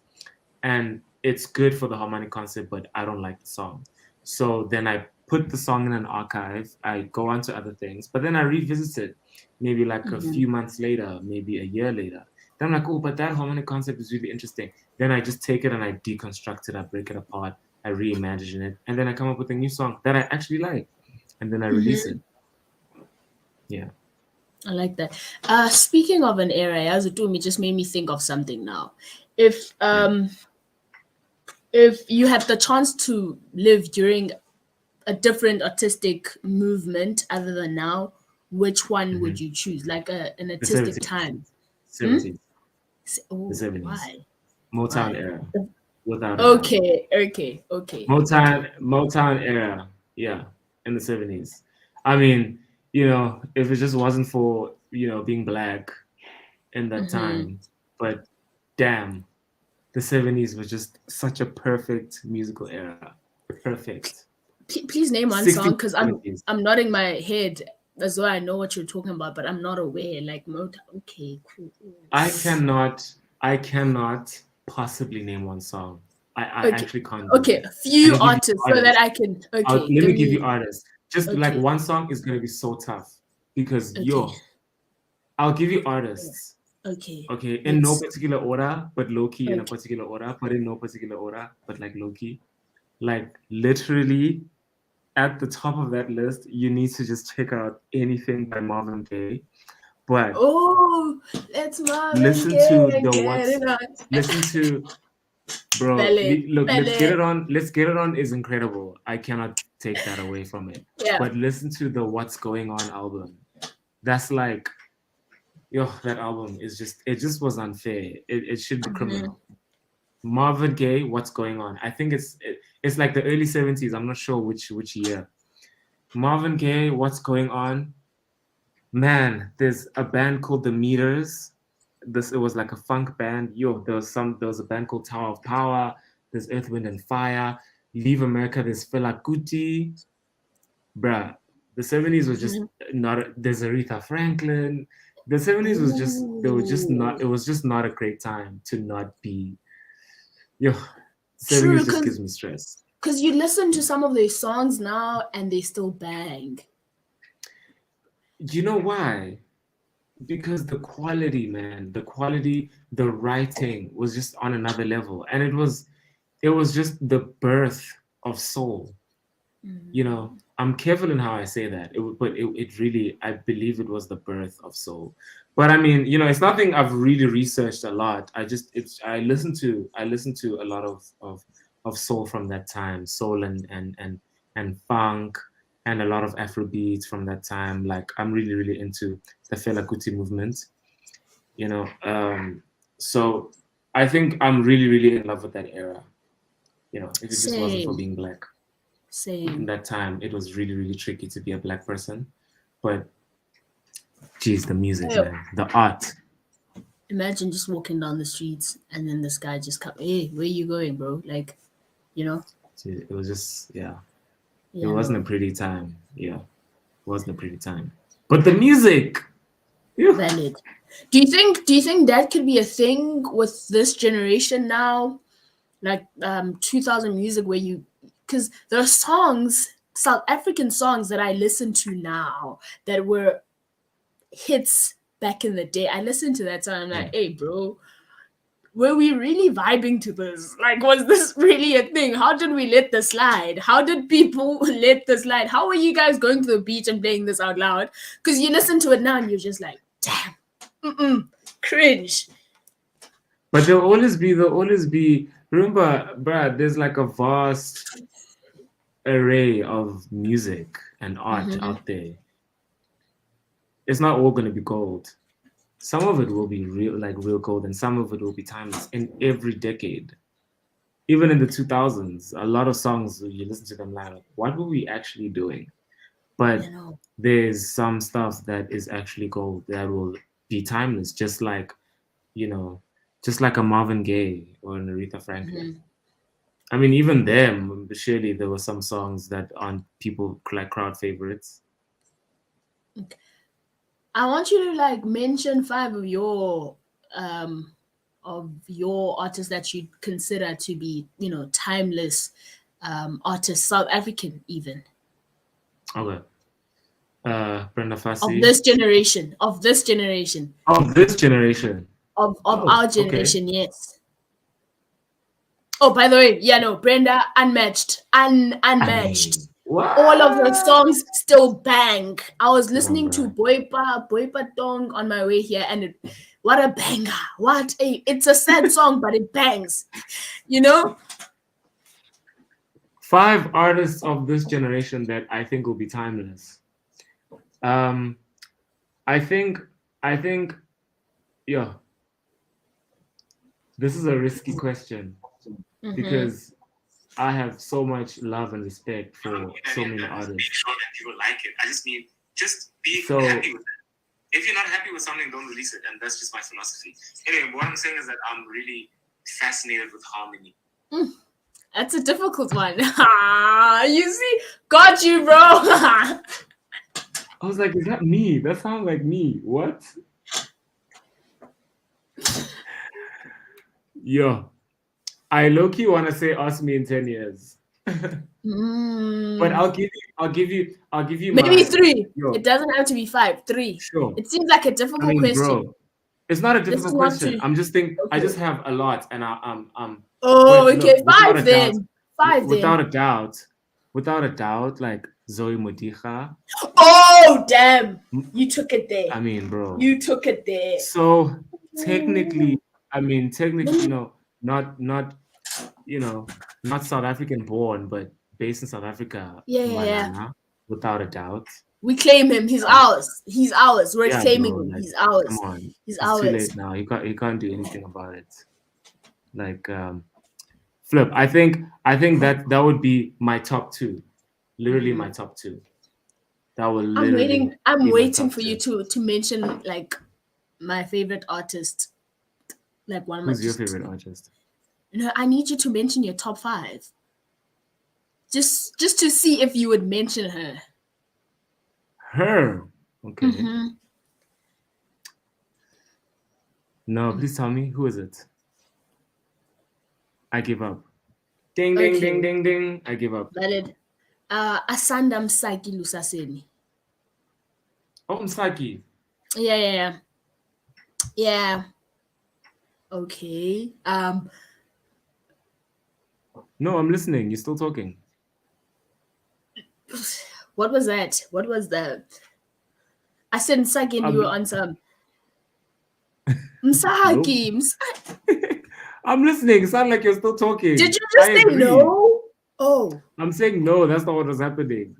and it's good for the harmonic concept, but I don't like the song. So then I put the song in an archive, I go on to other things, but then I revisit it maybe like a Mm-hmm. few months later, maybe a year later. Then I'm like, oh, but that harmonic concept is really interesting. Then I just take it and I deconstruct it, I break it apart, I reimagine it, and then I come up with a new song that I actually like, and then I release it. Yeah. I like that. Speaking of an era, as it me just made me think of something now. If Yeah. um if you had the chance to live during a different artistic movement other than now, which one would Hmm. you choose? Like an The artistic 70s. time. Hmm? 70s. The Oh, 70s. why? Motown Why? era, without a doubt. Okay. Motown era, yeah, in the 70s. I mean, if it just wasn't for, being black in that Mm-hmm. time, but damn, the 70s was just such a perfect musical era. Perfect. Please name one 60s, song, because I'm 70s. I'm nodding my head as though I know what you're talking about, but I'm not aware. Like Motown. Okay, cool. I cannot possibly name one song. I Okay, actually can't do okay. that. A I few can give you artists so that artists. I can. Let Okay, give me give you me. artists. Just like Okay, one song is gonna be so tough because okay, I'll give you artists. okay. Okay, in no Let's. particular order, but low key in a Okay. particular order, but in no particular order, but like low key. Like literally at the top of that list, you need to just check out anything by Marvin Gaye. But Oh, let's Marvin listen Gaye to and the get what's it on. listen to bro. Belle, Look, let's get Belle. it on. Let's get it on is incredible. I cannot take that away from it. Yeah. But listen to the What's Going On album. That's like yo, that album is just was unfair. It should be Mm-hmm. criminal. Marvin Gaye, What's Going On? I think It's like the early 70s. I'm not sure which year. Marvin Gaye, What's Going On? Man, there's a band called The Meters. It was like a funk band. Yo, there was a band called Tower of Power. There's Earth, Wind and Fire. Leave America. There's Fela Kuti. Bruh, the 70s was just not. There's Aretha Franklin. The 70s was just they were just not. It Ooh. was just not a great time to not be. Yo, True, 70s just gives me stress. because you listen to some of their songs now and they still bang. You know why? Because the quality, man, the quality, the writing was just on another level, and it was just the birth of soul. You know, I'm careful in how I say that, but it really, I believe it was the birth of soul. But I mean, it's nothing I've really researched a lot. I listen to a lot of soul from that time, soul and funk, and a lot of Afro beats from that time. Like, I'm really really into the Fela Kuti movement. So I think I'm really really in love with that era. If it just wasn't for Same, being black in same. that time, it was really really tricky to be a black person. But geez, the music, Hey, man, the art. imagine just walking down the streets and then this guy just come, hey, where you going, bro? Like, you know? It was just, yeah, it Yeah, wasn't a no, pretty time. Yeah, it wasn't a pretty time. But the music, yeah. valid. Do you think that could be a thing with this generation now? Like 2000 music where you, because there are songs, South African songs that I listen to now that were hits back in the day. I listened to that song. I'm Yeah. like, hey, bro, were we really vibing to this? Like, was this really a thing? How did we let this slide? How did people let this slide? How are you guys going to the beach and playing this out loud? Because you listen to it now and you're just like, damn, cringe. But there'll always be. Remember, Brad, there's like a vast array of music and art Mm-hmm. out there. It's not all going to be gold. Some of it will be real, like real gold, and some of it will be timeless in every decade. Even in the 2000s, a lot of songs, you listen to them like, what were we actually doing? But You know. there's some stuff that is actually gold that will be timeless, you know, just like a Marvin Gaye or an Aretha Franklin. Mhm. I mean, even them, surely there were some songs that aren't people like crowd favorites. I want you to like mention five of your artists that you consider to be, timeless artists, South African even. Okay. Brenda Of Fassie. this generation. Of this generation. Of this generation. Of Oh, our okay. generation, yes. Oh, by the way, yeah, no, Brenda, unmatched. I Unmatched. mean, All of her what? songs still bang. I was Come on, listening to bro. Boypa Tong on my way here, and what a banger! It's a sad song, but it bangs. You know? Five artists of this generation that I think will be timeless. Um, I think, I think, yeah, this is a risky question Mm-hmm. because I have so much love and respect for so many Make artists. sure that people like it. I just mean just be So, happy with it. If you're not happy with something, don't release it. And that's just my philosophy. Anyway, what I'm saying is that I'm really fascinated with harmony. That's a difficult one. You see, got you, bro. I was like, is that me? That sounds like me. What? Yo, I low-key want to say ask me in 10 years. But Mm, I'll give you maybe my three. yo, It doesn't have to be five. Three. sure. It seems like a I difficult mean, question. bro, it's not a This is difficult not question. too. I just Okay. have a lot, and Oh, but look, okay. Five then. Five without then. a doubt, like Zoe Modicha. Oh, damn. You took it there. I mean, bro. You took it there. So Ooh. technically, I mean, Let technically, me- not not South African born, but based in South Africa, Yeah, yeah, yeah. Malala, without a doubt. We claim him. He's Um, ours. He's ours. We're yeah, claiming bro, him. like, He's come ours. on, He's it's too ours. late now. You can't do anything about it. Like, Flip. I think that would be my top two. Literally my top two. That will literally I'm be my waiting top for you two. to mention like my favorite artist. Like one of my Who's your just favorite artist? no, I need you to mention your top 5. Just to see if you would mention her. Her. Okay. Mm-hmm. No, please tell me, who is it? I give up. Ding ding Okay. ding ding ding. I give up. Valid. Asanda Msaki Lusaseni. Oh, Msaki. Yeah. Yeah. Okay. No, I'm listening. You're still talking. What was that? What was that? I said Msaki and you were on some Nope. Msaki. I'm listening. Sound like you're still talking. Did you just I say agree. no? Oh. I'm saying no. That's not what was happening.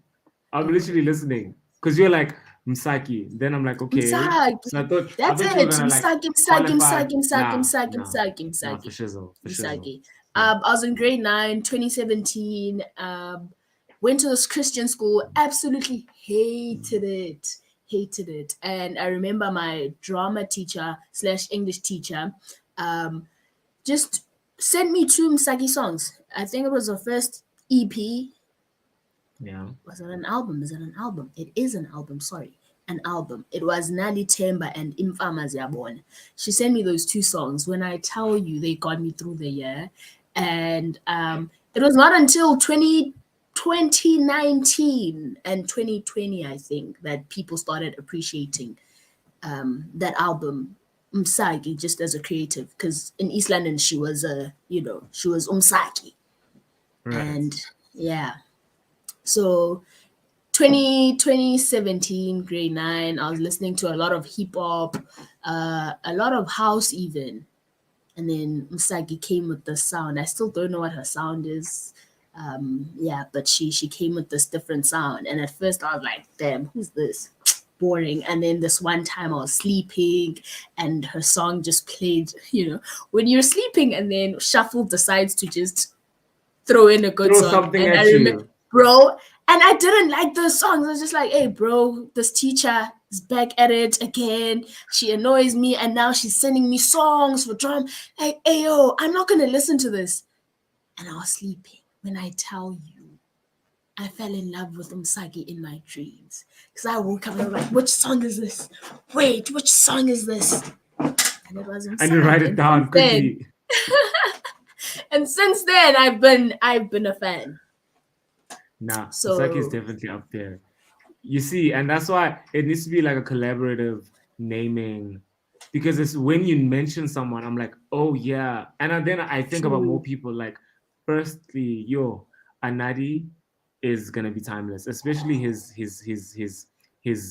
I'm literally listening because you're like Msaki. Then I'm like, okay. Msaki. So I thought That's you were it. gonna like Msaki. qualify. Msaki. Nah, for shizzle. Msaki. Yeah. I was in grade 9, 2017. Went to this Christian school. Absolutely hated it. And I remember my drama teacher / English teacher just sent me 2 Msaki songs. I think it was the first EP. Yeah. Was it an album? Is it an album? It is an album. Sorry, an album. It was Nali Temba and Imfama Ziyabona. She sent me those 2 songs. When I tell you, they got me through the year. And it was not until 2019 and 2020, I think, that people started appreciating that album, Msaki, just as a creative. Because in East London, she was she was Umsaki. Right. And yeah. So 2017, grade 9, I was listening to a lot of hip hop, a lot of house even. And then Msagi came with the sound. I still don't know what her sound is. But she came with this different sound. And at first I was like, damn, who's this? Boring. And then this one time I was sleeping and her song just played, when you're sleeping, and then Shuffle decides to just throw in a good Throw song. something And at I you. remember, bro, and I didn't like the songs. I was just like, hey, bro, this teacher is back at it again. She annoys me, and now she's sending me songs for drum. Like, hey, yo, I'm not gonna listen to this. And I was sleeping. When I tell you, I fell in love with Umsaki in my dreams. Because I woke up and I was like, which song is this? Wait, which song is this? And it was Umsaki. And you write it down quickly. And since then, I've been a fan. Nah, So Msaki is definitely up there. You see, and that's why it needs to be like a collaborative naming, because it's when you mention someone, I'm like, oh yeah, and then I think about more people. Like, firstly, Anadi is gonna be timeless, especially his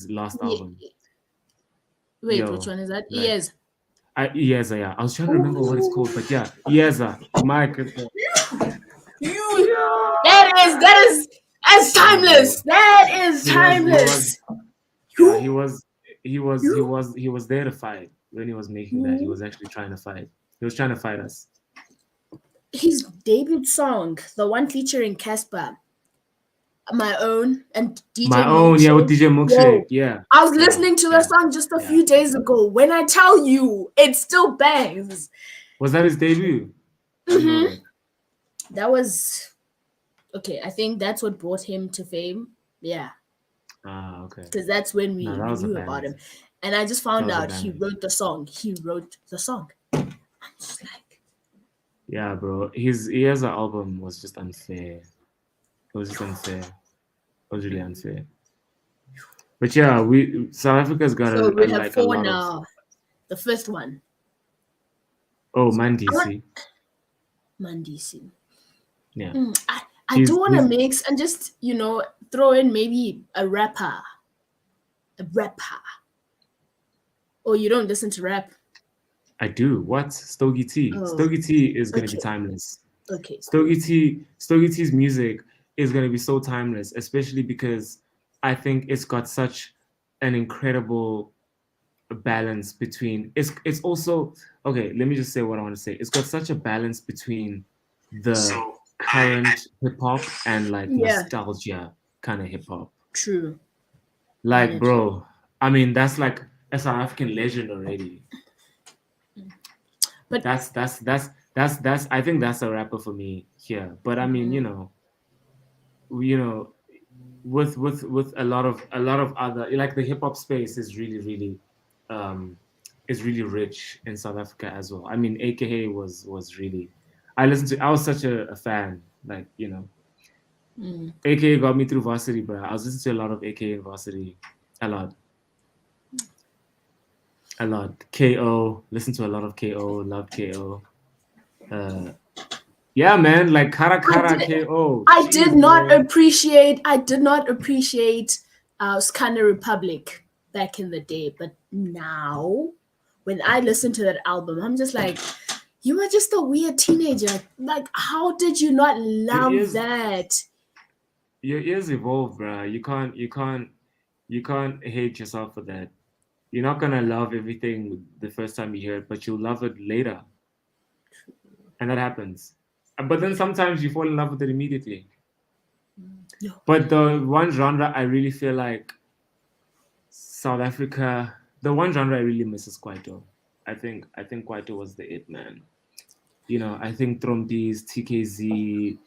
last album. Wait, which one is that? Like, Yes. Ieza, yeah. I was trying to remember what it's called, but yeah, Ieza. My goodness. That is timeless. That is timeless. He was there to fight when he was making that. He was actually trying to fight. He was trying to fight us. His debut song, the one featuring Casper, My Own, and DJ My Own, yeah, with DJ Milkshake, yeah. I was listening to that song just a few days ago. When I tell you, it still bangs. Was that his debut? Mm-hmm. That was okay. I think that's what brought him to fame. Yeah. Okay. Because that's when we knew about him. And I just found out he wrote the song. I'm just like, yeah, bro. His Ieza album was just unfair. It was just unfair. It was really unfair. But yeah, South Africa's got so we have like 4 a lot now. of... The first one. Oh, Mandisi. Mandisi. Yeah. I do want to mix and just, throw in maybe a rapper. Oh, you don't listen to rap? I do. What? Stogie T. Oh. Stogie T is going to be timeless. Okay. Stogie T's music is going to be so timeless, especially because I think it's got such an incredible balance between... It's also... Okay, let me just say what I want to say. It's got such a balance between the So current hip hop and like Yeah. nostalgia kind of hip hop. True. Like, Valid. bro, I mean, that's like a South African legend already. But That's I think that's a rapper for me here. But I mean, you know, with a lot of other, like, the hip hop space is really um is really rich in South Africa as well. I mean, AKA was really, I was such a fan, like, AKA got me through varsity, bro. I was listening to a lot of AKA in varsity, a lot. A lot. KO, listen to a lot of KO, love KO. Uh, yeah, man, like Kara Kara KO. I Jeez, did not man. appreciate Scanner Republic back in the day, but now when I listen to that album, I'm just like, you were just a weird teenager. Like, how did you not Your love ears, that? your ears evolve, bro. You can't hate yourself for that. You're not gonna love everything the first time you hear it, but you'll love it later, and that happens. But then sometimes you fall in love with it immediately. No. But the one genre I really feel like South Africa, the one genre I really miss is Kwaito. I think Kwaito was the it, man. I think Trompies, TKZ,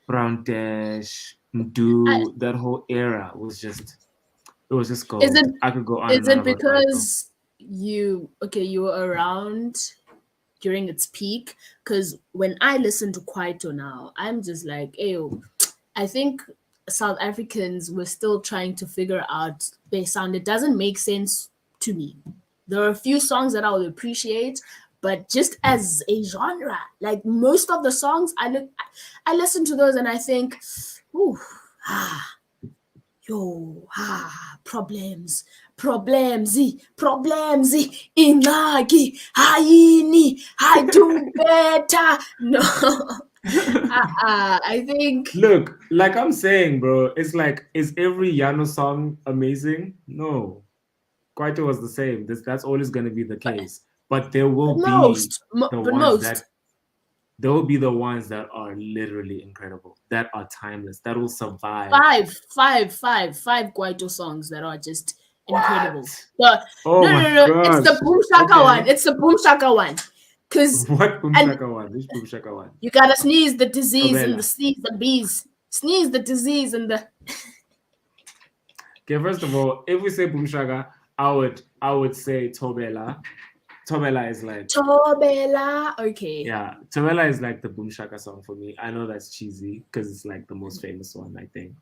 Brown Dash, I, Mdu, that whole era was just is gold. it I could go on is and on it about Kwaito. because you were around during its peak? Because when I listen to Kwaito now, I'm just like, ew. I think South Africans were still trying to figure out their sound. It doesn't make sense to me. There are a few songs that I would appreciate, but just as a genre, like most of the songs, I listen to those and I think, ooh, ah, problems, ingaki, hayini, I do better. No, I think Look, like I'm saying, bro, it's like, is every Yano song amazing? No. Kwaito was the same. That's always going to be the case. But there will be the but ones most that there will be the ones that are literally incredible, that are timeless, that will survive. five Kwaito songs that are just incredible. What? The, Oh no, no, my no, no, it's the gosh. Boom Shaka one. Okay. It's the Boom Shaka one. Cause What Boom and Shaka one? Which Boom Shaka one? you gotta sneeze the disease and the Tobela. sneeze the bees. Sneeze the disease and the Okay, first of all, if we say Boom Shaka, I would say Tobela. Tobela is like, Tobela. Okay. yeah, Tobela is like the Boom Shaka song for me. I know that's cheesy because it's like the most famous one, I think.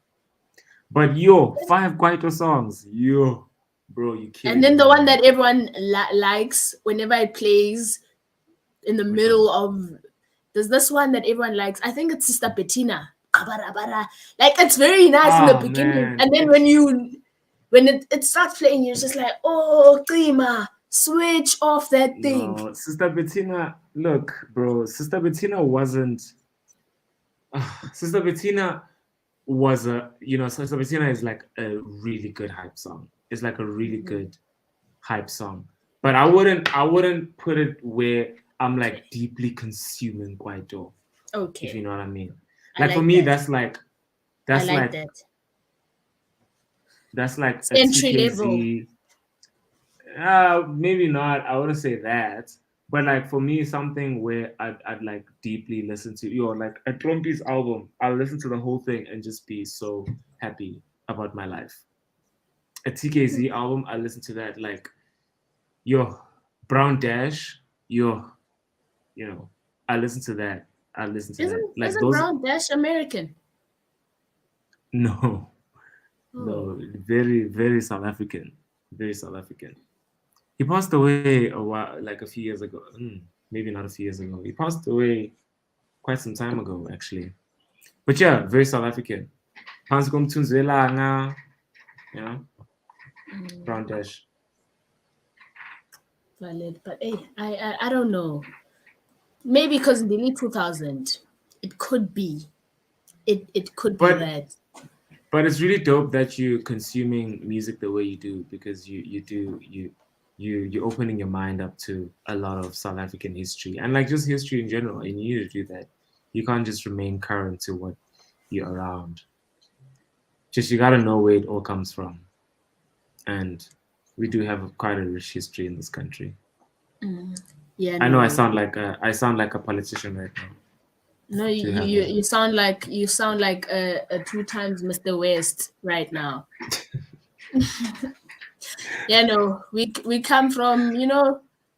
But yo, 5 Kwaito songs. Yo, bro, you And kidding then me, the one man. that everyone likes whenever it plays in the Which middle one? of there's this one that everyone likes. I think it's Sister Bettina. Kabarabara. Like it's very nice in the Oh beginning, man, and then when it starts playing, you're just like, oh, Klima, switch off that thing. no, Sister Bettina. Look, bro, Sister Bettina wasn't. Sister Bettina Sister Bettina is like a really good hype song. It's like a really good hype song. But I wouldn't put it where I'm Okay. like deeply consuming Kwaito, if you Okay. know what I mean. I Like for like me, that. that's like I that's like like that. that's like It's a entry level. TKZ. Maybe not. I wouldn't say that. But like for me, something where I'd like deeply listen to, like a Trumpy's album. I'll listen to the whole thing and just be so happy about my life. A TKZ album, I listen to that like, yo, Brown Dash, yo, you know, I listen to that. I listen to that. Like Isn't those, Brown Dash American? no, Oh. no, very, very South African. Very South African. He passed away a while, like a few years ago. Maybe not a few years ago. He passed away quite some time ago, actually. But yeah, very South African. Hanscom Tunzelanga, you know, Brown Dash. Valid. But hey, I don't know. Maybe because in the late 2000, it could be. It could be But that. but it's really dope that you're consuming music the way you do, because you're opening your mind up to a lot of South African history and like just history in general, and you need to do that. You can't just remain current to what you're around. Just you gotta know where it all comes from. And we do have quite a rich history in this country. Yeah, I know no. I sound like a politician right now. No, To have a you sound like a two times Mr. West right now. Yeah, no, we come from,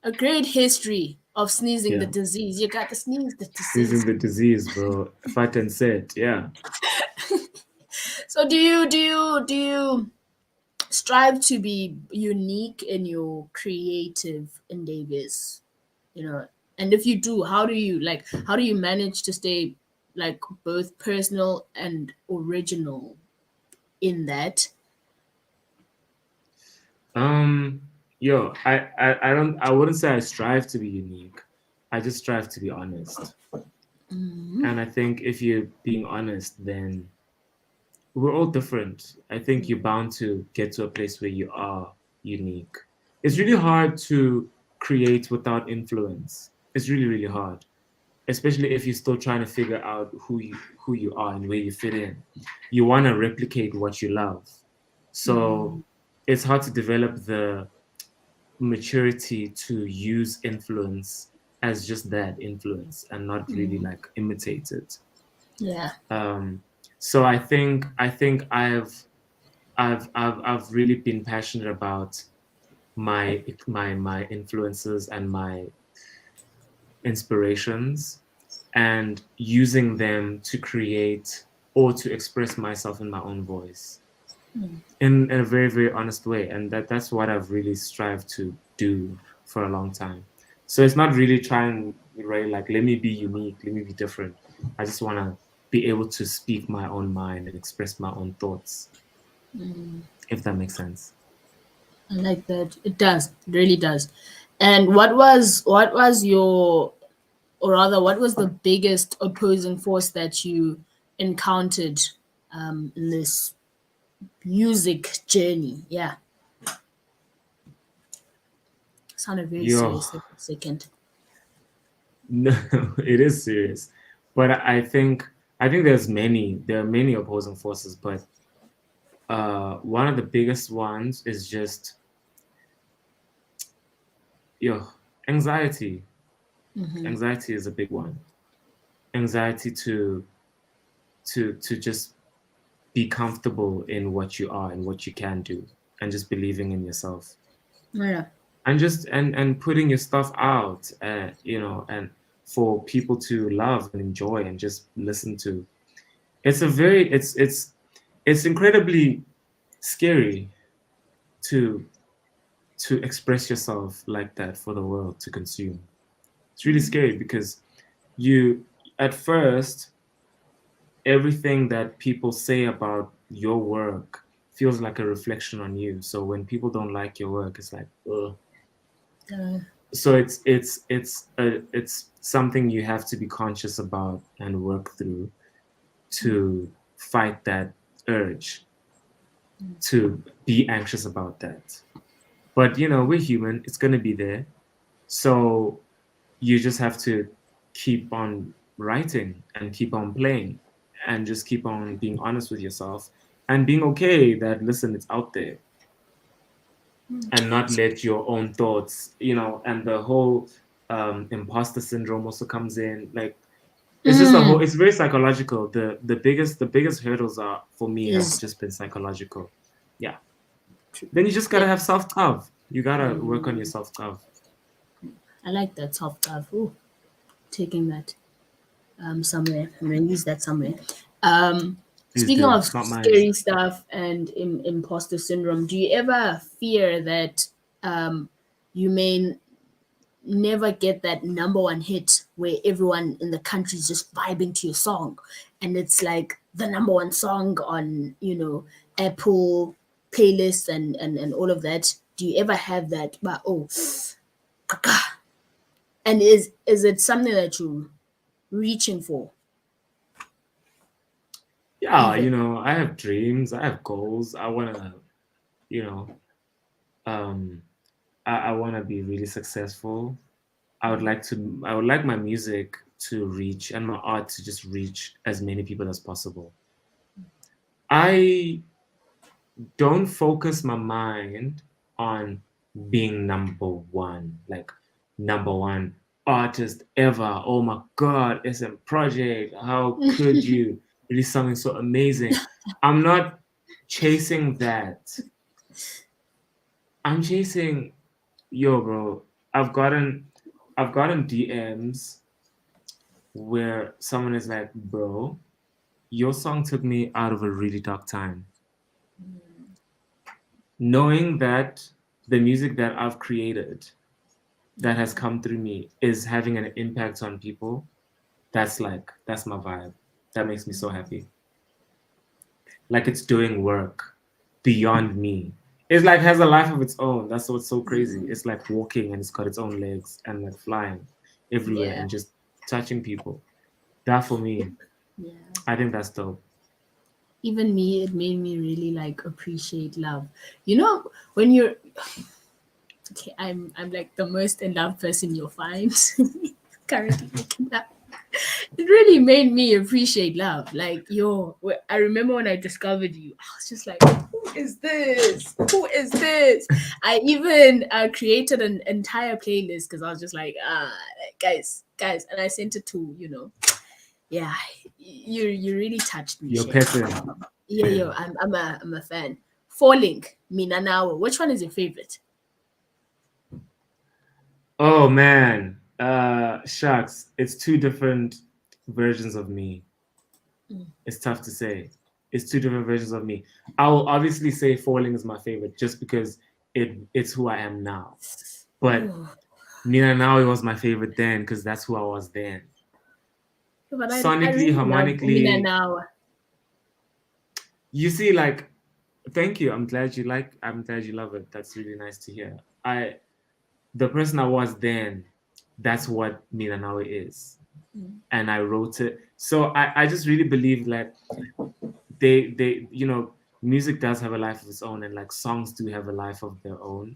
a great history of sneezing the yeah, disease. You got to sneeze the sneezing disease. the disease, bro. Fat and set, yeah. So do you strive to be unique in your creative endeavors? And if you do, how do you manage to stay like both personal and original in that? Um, yo, I wouldn't say I strive to be unique. I just strive to be honest. And I think if you're being honest, then we're all different. I think you're bound to get to a place where you are unique. It's really hard to create without influence. It's really, really hard, especially if you're still trying to figure out who you are and where you fit in. You want to replicate what you love. So it's hard to develop the maturity to use influence as just that influence and not really like imitate it. Yeah. Um, so I think I've really been passionate about my influences and my inspirations and using them to create or to express myself in my own voice in a very, very honest way. And that's what I've really strived to do for a long time. So it's not really trying, right, like, let me be unique, let me be different. I just want to be able to speak my own mind and express my own thoughts, if that makes sense. I like that. It does. It really does. And what was your, or rather, what was the biggest opposing force that you encountered in this music journey? Yeah, sounded very Yo, serious there for a second. no, it is serious. But I think there are many opposing forces, but one of the biggest ones is just yo anxiety. Anxiety is a big one. Anxiety to just be comfortable in what you are and what you can do, and just believing in yourself, Yeah. and just and putting your stuff out, and for people to love and enjoy and just listen to. It's a very it's incredibly scary to express yourself like that for the world to consume. It's really scary because you at first everything that people say about your work feels like a reflection on you. So when people don't like your work, it's like, ugh. Uh, So it's something you have to be conscious about and work through to fight that urge to be anxious about that. But we're human; it's gonna be there. So you just have to keep on writing and keep on playing and just keep on being honest with yourself and being okay that listen, it's out there, and not let your own thoughts, and the whole imposter syndrome also comes in. Like, it's just a whole, it's very psychological. The biggest hurdles are for me have is just been psychological. Yeah. Then you just gotta have self-love. You gotta work on your self-love. I like that soft love. Ooh, taking that somewhere. I'm gonna use that somewhere. Please Speaking do. of It's not mine. scary stuff and imposter syndrome, do you ever fear that you may never get that number one hit where everyone in the country is just vibing to your song, and it's like the number one song on Apple playlists and all of that? Do you ever have that? But oh, and is it something that you're reaching for Yeah, even? I have dreams, I have goals. I wanna, you know, um, I wanna be really successful. I would like my music to reach and my art to just reach as many people as possible. I don't focus my mind on being number one, like number one artist ever. Oh my God, SM Project. How could you release something so amazing? I'm not chasing that. I'm chasing, yo, bro. I've gotten DMs where someone is like, bro, your song took me out of a really dark time. Knowing that the music that I've created that has come through me is having an impact on people, that's my vibe. That makes me so happy. Like it's doing work beyond me. It's like has a life of its own. That's what's so crazy. It's like walking and it's got its own legs and like flying everywhere and just touching people. That for me, I think that's dope. Even me, it made me really like appreciate love. You know, when you're okay, I'm like the most in love person you'll find currently looking up. It really made me appreciate love. Like, yo, I remember when I discovered you, I was just like, who is this? Who is this? I even created an entire playlist because I was just like, guys, and I sent it to, yeah, you really touched me. You're Shay. person. Yeah, I'm a fan. Falling, Mina Now. Which one is your favorite? Oh man, shucks. It's two different versions of me. It's tough to say. It's two different versions of me. I will obviously say Falling is my favorite just because it's who I am now. But Nina Nawi was my favorite then because that's who I was then. But Sonically, I really harmonically. Mina Now. You see, like, thank you. I'm glad you love it. That's really nice to hear. The person I was then, that's what Nina Nawi is. And I wrote it. So I just really believe that they music does have a life of its own, and like songs do have a life of their own,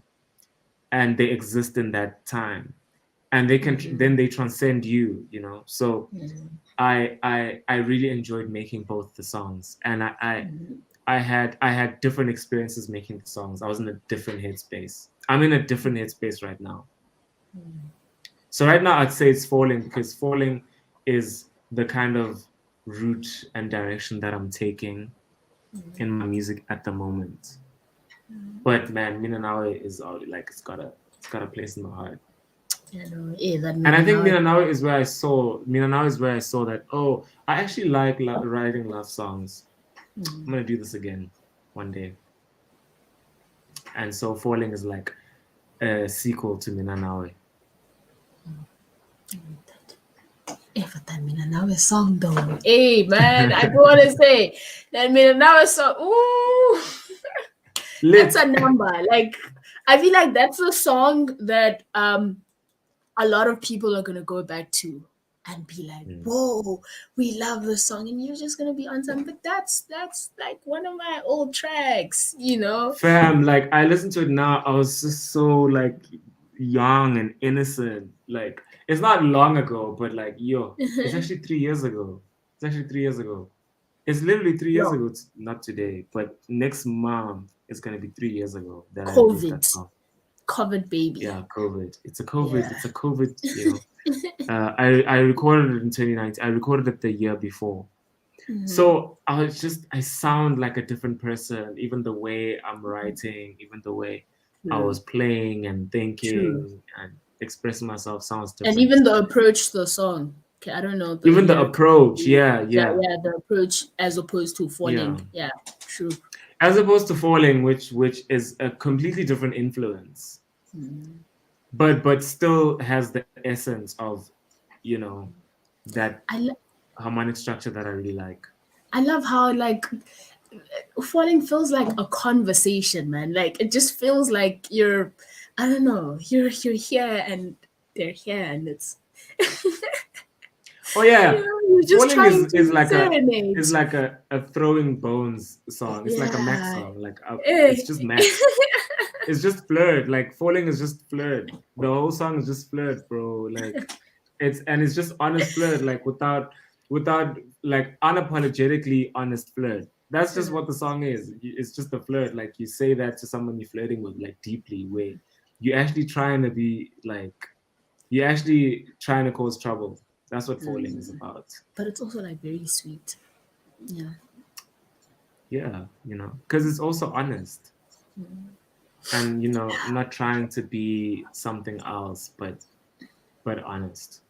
and they exist in that time, and they can then they transcend you. So I really enjoyed making both the songs, and I had different experiences making the songs. I was in a different headspace. I'm in a different headspace right now. So right now I'd say it's Falling because Falling is the kind of route and direction that I'm taking in my music at the moment. But man, Minanawe is already like it's got a place in my heart. And I think Minanawe is where I saw that, oh, I actually like writing love songs. I'm gonna do this again one day. And so Falling is like a sequel to Minanawe. But that Minanawe song though. Hey man, I do want to say that Minanawe song. Ooh, that's a number. Like I feel like that's a song that a lot of people are gonna go back to and be like, whoa, we love this song, and you're just gonna be on something. But that's like one of my old tracks, Fam, like I listen to it now, I was just so like young and innocent. Like it's not long ago, but like it's actually 3 years ago. It's literally 3 years ago. It's not today, but next month it's gonna be 3 years ago that I released that song. COVID baby. Yeah, COVID. It's a COVID. I recorded it in 2019. I recorded it the year before. So I sound like a different person, even the way I'm writing, even the way I was playing and thinking and expressing myself sounds different. And even the approach to the song. Okay, I don't know. Even the approach, yeah. The approach as opposed to Falling. Yeah, true. As opposed to Falling, which is a completely different influence. But still has the essence of, that harmonic structure that I really like. I love how like Falling feels like a conversation, man. Like it just feels like you're here and they're here and it's oh yeah, you're just Falling is like a throwing bones song. It's like a Mac song. Like it's just Mac. It's just flirt. Like Falling is just flirt. The whole song is just flirt, bro. Like it's just honest flirt, like without like unapologetically honest flirt. That's just what the song is. It's just a flirt. Like you say that to someone you're flirting with, like deeply, where you actually trying to be like you're actually trying to cause trouble. That's what falling is about. But it's also like very sweet. Yeah. Yeah, because it's also honest, and not trying to be something else, but honest.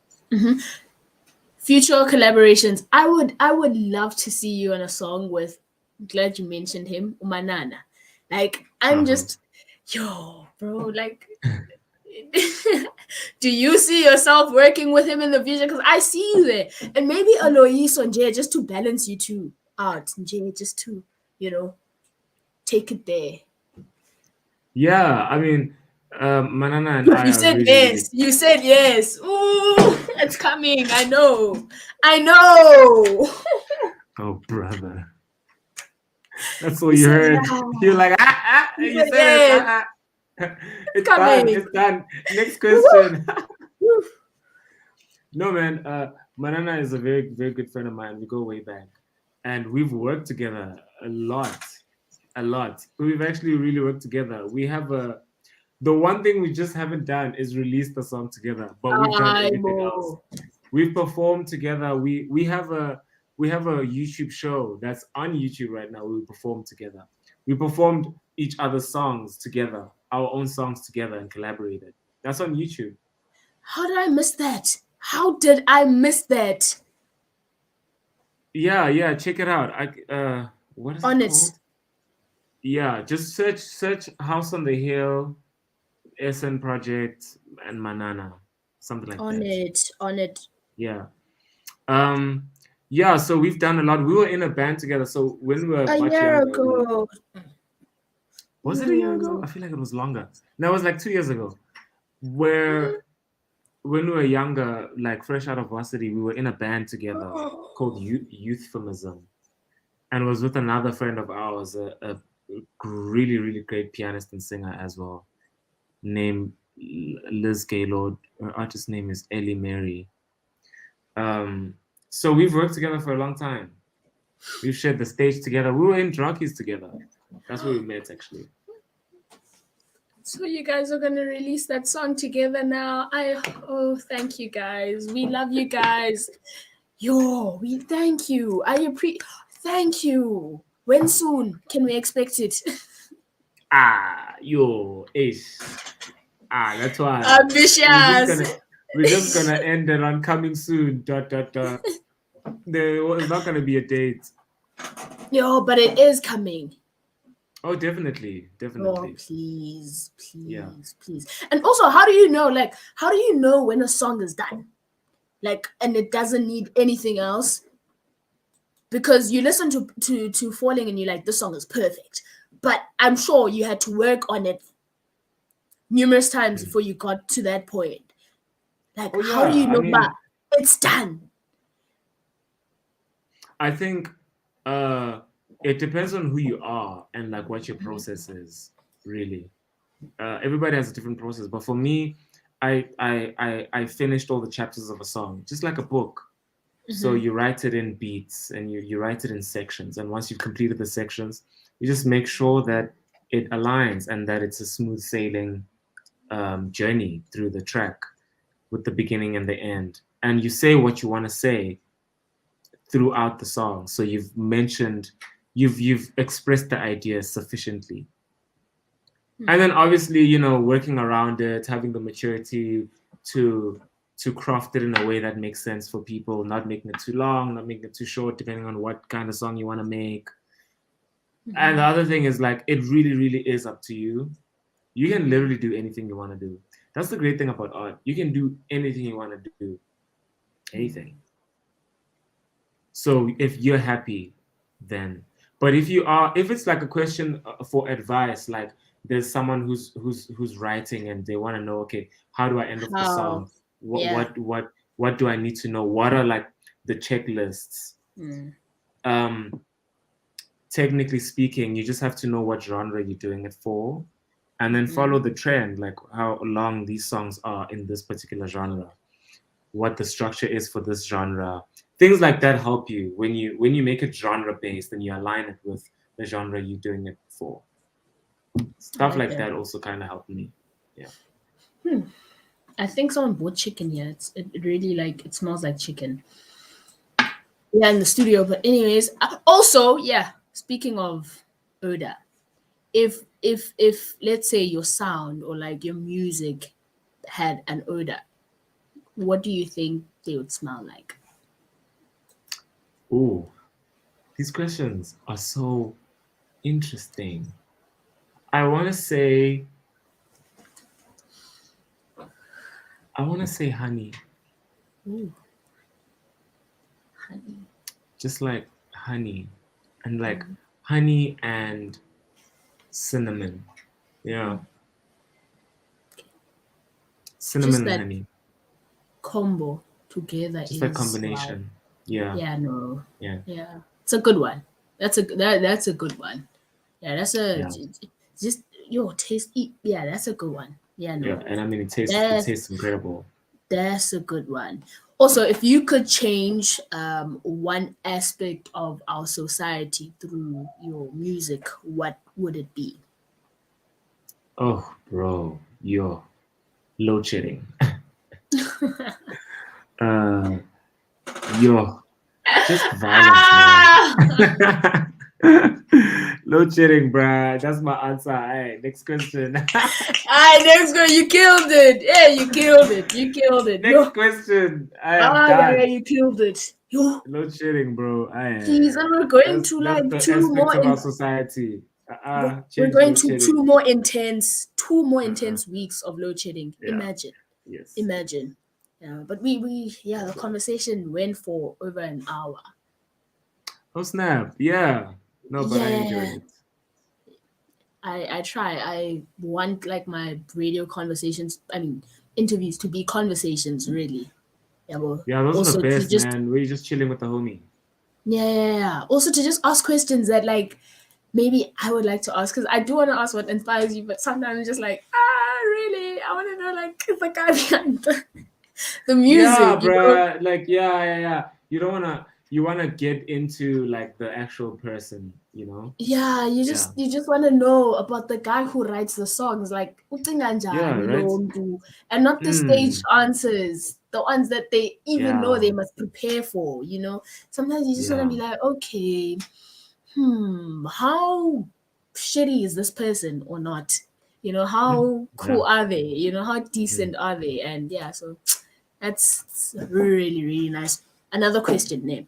Future collaborations. I would love to see you on a song with. Glad you mentioned him, Umanana. Like I'm just, yo, bro. Like, do you see yourself working with him in the future? Because I see you there, and maybe Alois on Jay just to balance you two out, Jay, just to take it there. Yeah, I mean, Manana and I You are said really, really. yes. You said yes. Ooh, it's coming. I know. I know. Oh, brother. That's all You you said heard. yeah. You're like, You you said said it. yes. It's Coming. done. It's done. Next question. Woo. No, man. Manana is a very, very good friend of mine. We go way back, and we've worked together a lot, a lot. We've actually really worked together. We have the one thing we just haven't done is release the song together, but we've done I everything else. know. We've performed together. We have a YouTube show that's on YouTube right now. We perform together. We performed each other's songs together, our own songs together, and collaborated. That's on YouTube. How did I miss that? How did I miss that? Yeah, check it out. What is On it it. called? Yeah, just search House on the Hill, SN Project, and Manana, something like On that. it. On it. Yeah. Yeah, so we've done a lot. We were in a band together. So when we were A much year younger, ago. was it a year ago? I feel like it was longer. No, it was like 2 years ago. Where when we were younger, like fresh out of varsity, we were in a band together called Youthfamism, and was with another friend of ours, a really, really great pianist and singer as well, named Liz Gaylord. Her artist name is Ellie Mary. So we've worked together for a long time. We've shared the stage together. We were in Drunkies together. That's where we met, actually. So you guys are gonna release that song together now. Thank you guys. We love you guys. Yo, we thank you. Thank you. When soon can we expect it? That's why Ambitious. we're just gonna end it on coming soon. Dot dot dot. There's not gonna be a date. Yo, but it is coming. Oh, definitely. Oh, please, Yeah. please. And also, how do you know? Like, how do you know when a song is done? Like, and it doesn't need anything else? Because you listen to Falling and you're like, this song is perfect. But I'm sure you had to work on it numerous times before you got to that point. Like, how do you know that it's done? I think it depends on who you are and like what your process is, really. Everybody has a different process, but for me, I finished all the chapters of a song, just like a book. So you write it in beats and you write it in sections, and once you've completed the sections, you just make sure that it aligns and that it's a smooth sailing journey through the track with the beginning and the end, and you say what you want to say throughout the song. So you've expressed the idea sufficiently. And then obviously, working around it, having the maturity to craft it in a way that makes sense for people, not making it too long, not making it too short, depending on what kind of song you want to make. And the other thing is like, it really, really is up to you. You can literally do anything you want to do. That's the great thing about art. You can do anything you want to do. Anything. So if you're happy, then. But if it's like a question for advice, like there's someone who's writing and they want to know, okay, how do I end off the song? What do I need to know? What are like the checklists? Technically speaking, you just have to know what genre you're doing it for, and then follow the trend, like how long these songs are in this particular genre. what the structure is for this genre. Things like that help you when you make it genre based and you align it with the genre you're doing it for. Stuff like that also kind of helped me. Yeah. I think someone bought chicken here. It really like it smells like chicken. Yeah, in the studio. But anyways, also yeah. Speaking of odor, if let's say your sound or like your music had an odor, what do you think they would smell like? Ooh, these questions are so interesting. I want to say honey. Ooh, honey. Just like honey and like honey and cinnamon. Yeah. Just Cinnamon and that honey. combo together Just is that wow. combination. Yeah. Yeah, no. Yeah. Yeah. It's a good one. That's a good one. Yeah, that's a Yeah. just your taste. Yeah, that's a good one. Yeah, Yeah. no, And I mean it that's tastes incredible. that's a good one. Also, if you could change one aspect of our society through your music, what would it be? Oh, bro, yo, load shedding. uh, yo, just violence, man. Load shedding, bruh. That's my answer. Hey, next question. Alright, next girl, you killed it. Yeah, you killed it. You killed it. Next Yo, question. I am yeah, done. you killed it. Yo, Load shedding, bro. please, and we're going to That's like the two aspect more of our society. we're Change going load to shedding. two more Uh-uh. intense weeks of load shedding. Yeah. Yes. Imagine. Yeah, but we yeah, the conversation went for over an hour. Oh snap! Yeah. No, but I enjoyed Yeah, it. I try. I want like my radio conversations. I mean, interviews to be conversations. Really. Yeah, well, Yeah, those are the also to best, just man. We're just chilling with the homie. yeah. Also to just ask questions that like maybe I would like to ask because I do want to ask what inspires you, but sometimes it's just like really, I want to know like the guy behind the Yeah, music. You know. bruh. Like, yeah. You wanna get into like the actual person, you know? Yeah, Yeah. you just want to know about the guy who writes the songs, like "Ucinga Yeah, njani right? lo mntu," and not the stage Mm. answers, the ones that they even know Yeah. they must prepare for. You know, sometimes you just want to Yeah. be like, okay, how shitty is this person or not? You know, Yeah. how Yeah. cool are they? You know, how Mm. decent are they? And yeah, so that's really really nice. Another question, name.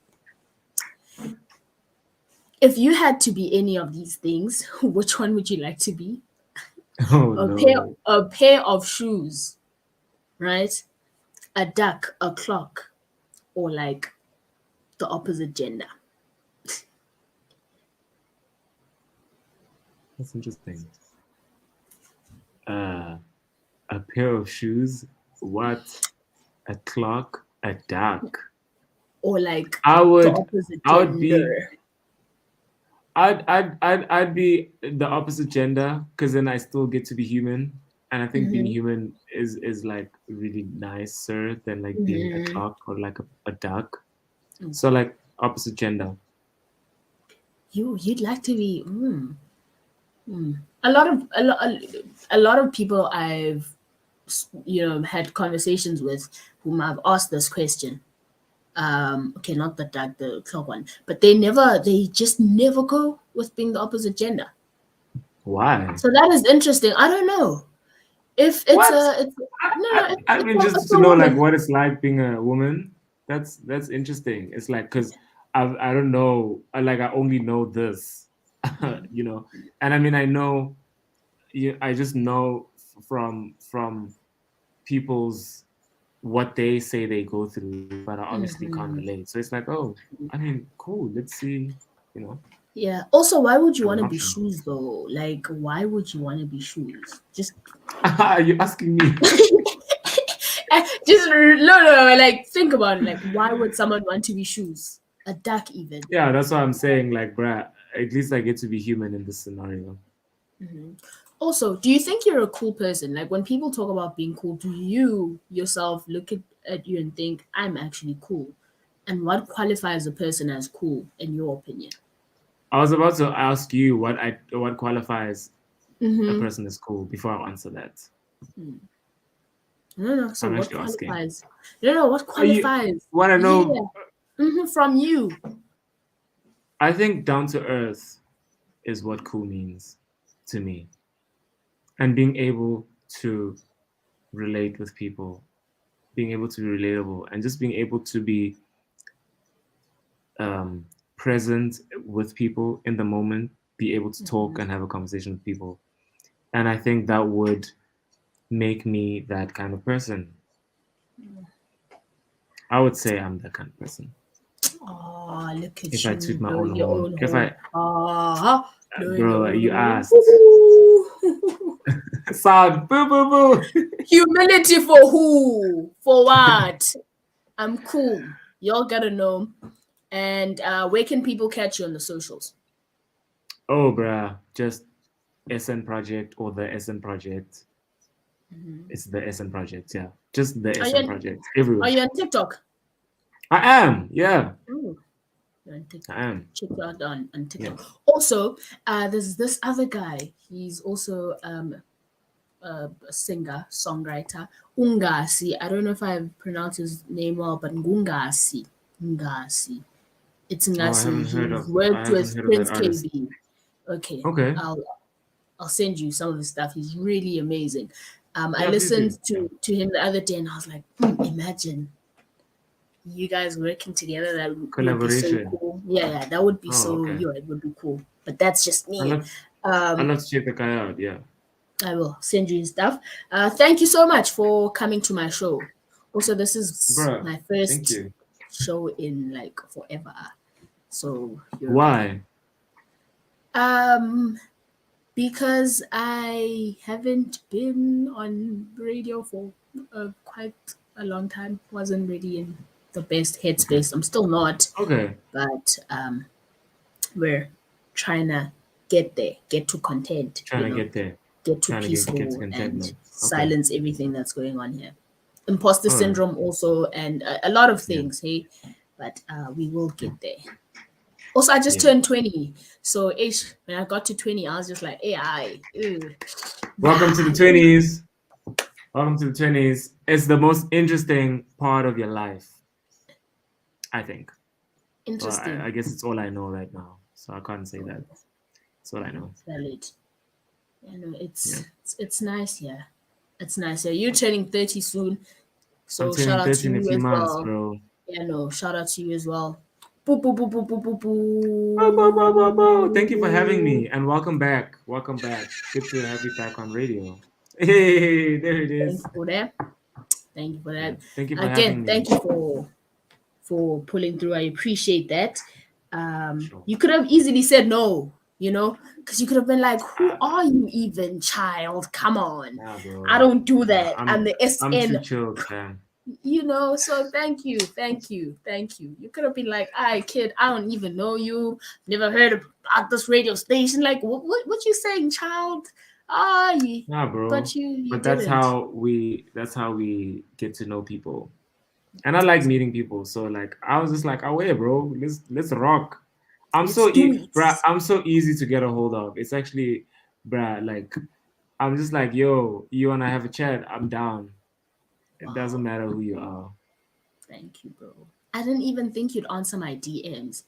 If you had to be any of these things, which one would you like to be? Oh A pair no. a pair of shoes, right? A duck, a clock, or like the opposite gender. That's interesting. Uh a pair of shoes, what? A clock, a duck. Or like I the would opposite I would be gender. I'd be the opposite gender because then I still get to be human, and I think being Mm-hmm. human is like really nicer than like being a Mm-hmm. clock or like a duck. So like opposite gender. You'd like to be a lot of a lot of people I've had conversations with whom I've asked this question. Okay, not the duck, the clock one, but they just never go with being the opposite gender. Why? So that is interesting. I don't know if What? it's no, I mean, just it's to a know like woman. what it's like being a woman. That's interesting. It's like because I don't know. Like I only know this, you know. And I mean, I know. Yeah, I just know from people's what they say they go through, but I obviously can't Mhm. relate. So it's like, oh, I mean, cool. Let's see. You know, Yeah. Also, why would you as want an to be option. shoes though? Like, why would you want to be shoes? Just, Are you asking me? no. Like, think about it. Like, why would someone want to be shoes? A duck, even. Yeah, that's what I'm saying. Like, bruh, at least I get to be human in this scenario. hmm Also, do you think you're a cool person? Like when people talk about being cool, do you yourself look at you and think, I'm actually cool? And what qualifies a person as cool, in your opinion? I was about to ask you what qualifies a Mm-hmm. person as cool before I answer that. No. So I'm what actually asking. qualifies? No. What Are you qualifies? want to know? Yeah. From you. I think down to earth is what cool means to me, and being able to relate with people, being able to be relatable, and just being able to be um, present with people in the moment, be able to talk and have a conversation with people. And I think that would make me that kind of person. I would say I'm that kind of person. Oh, look If at I you toot my own blowing your horn, own if horn. I, Blowing your bro, own you horn. asked. Sound, boo, boo, boo. Humility for who? For what? I'm cool. Y'all gotta know. And where can people catch you on the socials? Oh, bruh, just SN Project or the SN Project. It's the SN Project, yeah. Just the Are you SN on, Project are everywhere. you on TikTok? I am, yeah, Oh, you're on I TikTok. am, Check you out on TikTok. yes. Also, there's this other guy. He's also a singer, songwriter. Ungasi. I don't know if I pronounced his name well, but Ngungasi. Ngasi. It's Oh, I Ngasi. haven't heard He's of, I worked haven't with heard of that Prince artist. KB. Okay, Okay, I'll send you some of his stuff. He's really amazing. I yeah, please do. listened Yeah. to him the other day, and I was like, imagine you guys working together. That would be so Collaboration. cool. Yeah, that would be Oh, so. okay. Yeah, it would be cool. But that's just I me. love, I Um, love to check the guy out. Yeah, I will send you his stuff. Thank you so much for coming to my show. Also, this is bro. my Thank first you. show in like forever. So you're Why? um because I haven't been on radio for quite a long time. Wasn't really in the best Okay. headspace. I'm still not, Okay. but we're trying to get there, get to content, Trying to get there. get to Trying to get to peaceful and contentment. Okay. silence everything that's going on here. Imposter All right. syndrome also, and a lot of Yeah. things, hey, but we will get there. Also, I just Yeah. turned 20, so when I got to 20, I was just like, AI. Welcome to the 20s. Welcome to the 20s. It's the most interesting part of your life, I think. Well, Interesting. I guess it's all I know right now, so I can't say that. That's all I know. Valid. You know, Yeah. it's nice, yeah. It's nice. Yeah, you're turning 30 soon, I'm so shout turning out to 30 in a you few as months, well. bro. Yeah, no, shout out to you as well. Boo, boo, boo, boo, boo, boo, Bow, bow, bow, bow, bow. Thank you for having boo. me and welcome back. Welcome back. Good to have you back on radio. Hey, there it Thank is. you for that. Thank you for Yeah. that. Thank you for Again, having me. thank you for pulling through. I appreciate that. Sure. You could have easily said no, because you could have been like, "Who Uh, are you, even, child? Come on, nah, I bro. don't do Nah, that. I'm the I'm too SN." chilled, fam. So thank you. You could have been like, "I kid, I don't even know you. Never heard about this radio station. Like, what you saying, child? Nah, But bro. you But didn't. that's how we get to know people. And I like meeting people. So like I was just like, oh yeah, bro, let's rock. Let's do it. Bruh, I'm so easy to get a hold of. It's actually, bruh, like I'm just like, yo, you wanna have a chat? I'm down. It doesn't Wow, matter who you are. thank you, bro. I didn't even think you'd answer my DMs.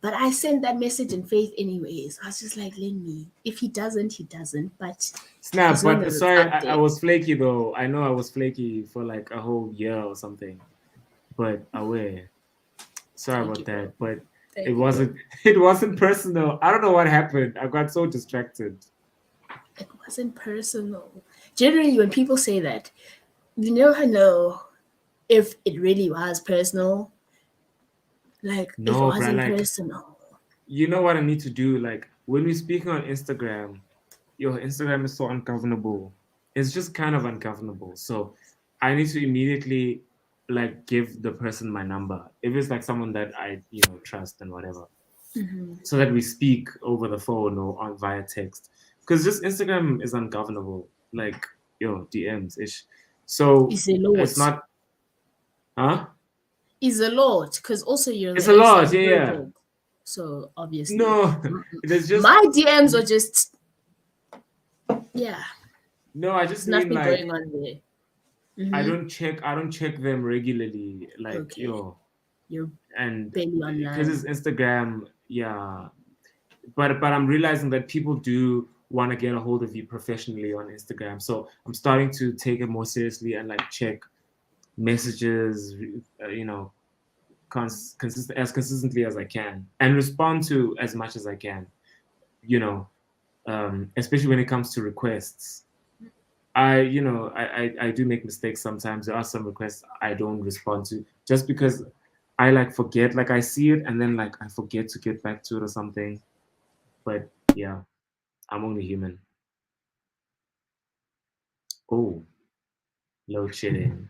But I sent that message in faith anyways. I was just like, let me. If he doesn't, he doesn't. But Snap, as long but as it's sorry, out I there. was flaky though. I know I was flaky for like a whole year or something. But aware. Sorry Thank about you, bro. that. But it Thank you, bro. wasn't it wasn't personal. I don't know what happened. I got so distracted. It wasn't personal. Generally, when people say that, you never know if it really was personal. Like, if it No, bruh, wasn't like personal. you know what I need to do? Like when we're speaking on Instagram, your Instagram is so ungovernable. It's just kind of ungovernable. So I need to immediately like give the person my number. If it's like someone that I, trust and whatever. Mm-hmm. So that we speak over the phone or on via text. because just Instagram is ungovernable. Like yo, DMs ish. So It's a it's lot. not, huh? Is a lot because also you're It's the a lot, yeah, extrovert yeah. dog. So obviously, No, there's just my DMs are just yeah. no. I There's just mean nothing like going on there. I Mm-hmm. don't check. I don't check them regularly. Like Okay, yo, you're and barely because it's online. Instagram, yeah. But I'm realizing that people do want to get a hold of you professionally on Instagram. So I'm starting to take it more seriously and like check messages, you know, as consistently as I can and respond to as much as I can. You know, especially when it comes to requests. I do make mistakes sometimes. There are some requests I don't respond to just because I like forget, like I see it and then like I forget to get back to it or something. But yeah, I'm only human. Oh, load shedding.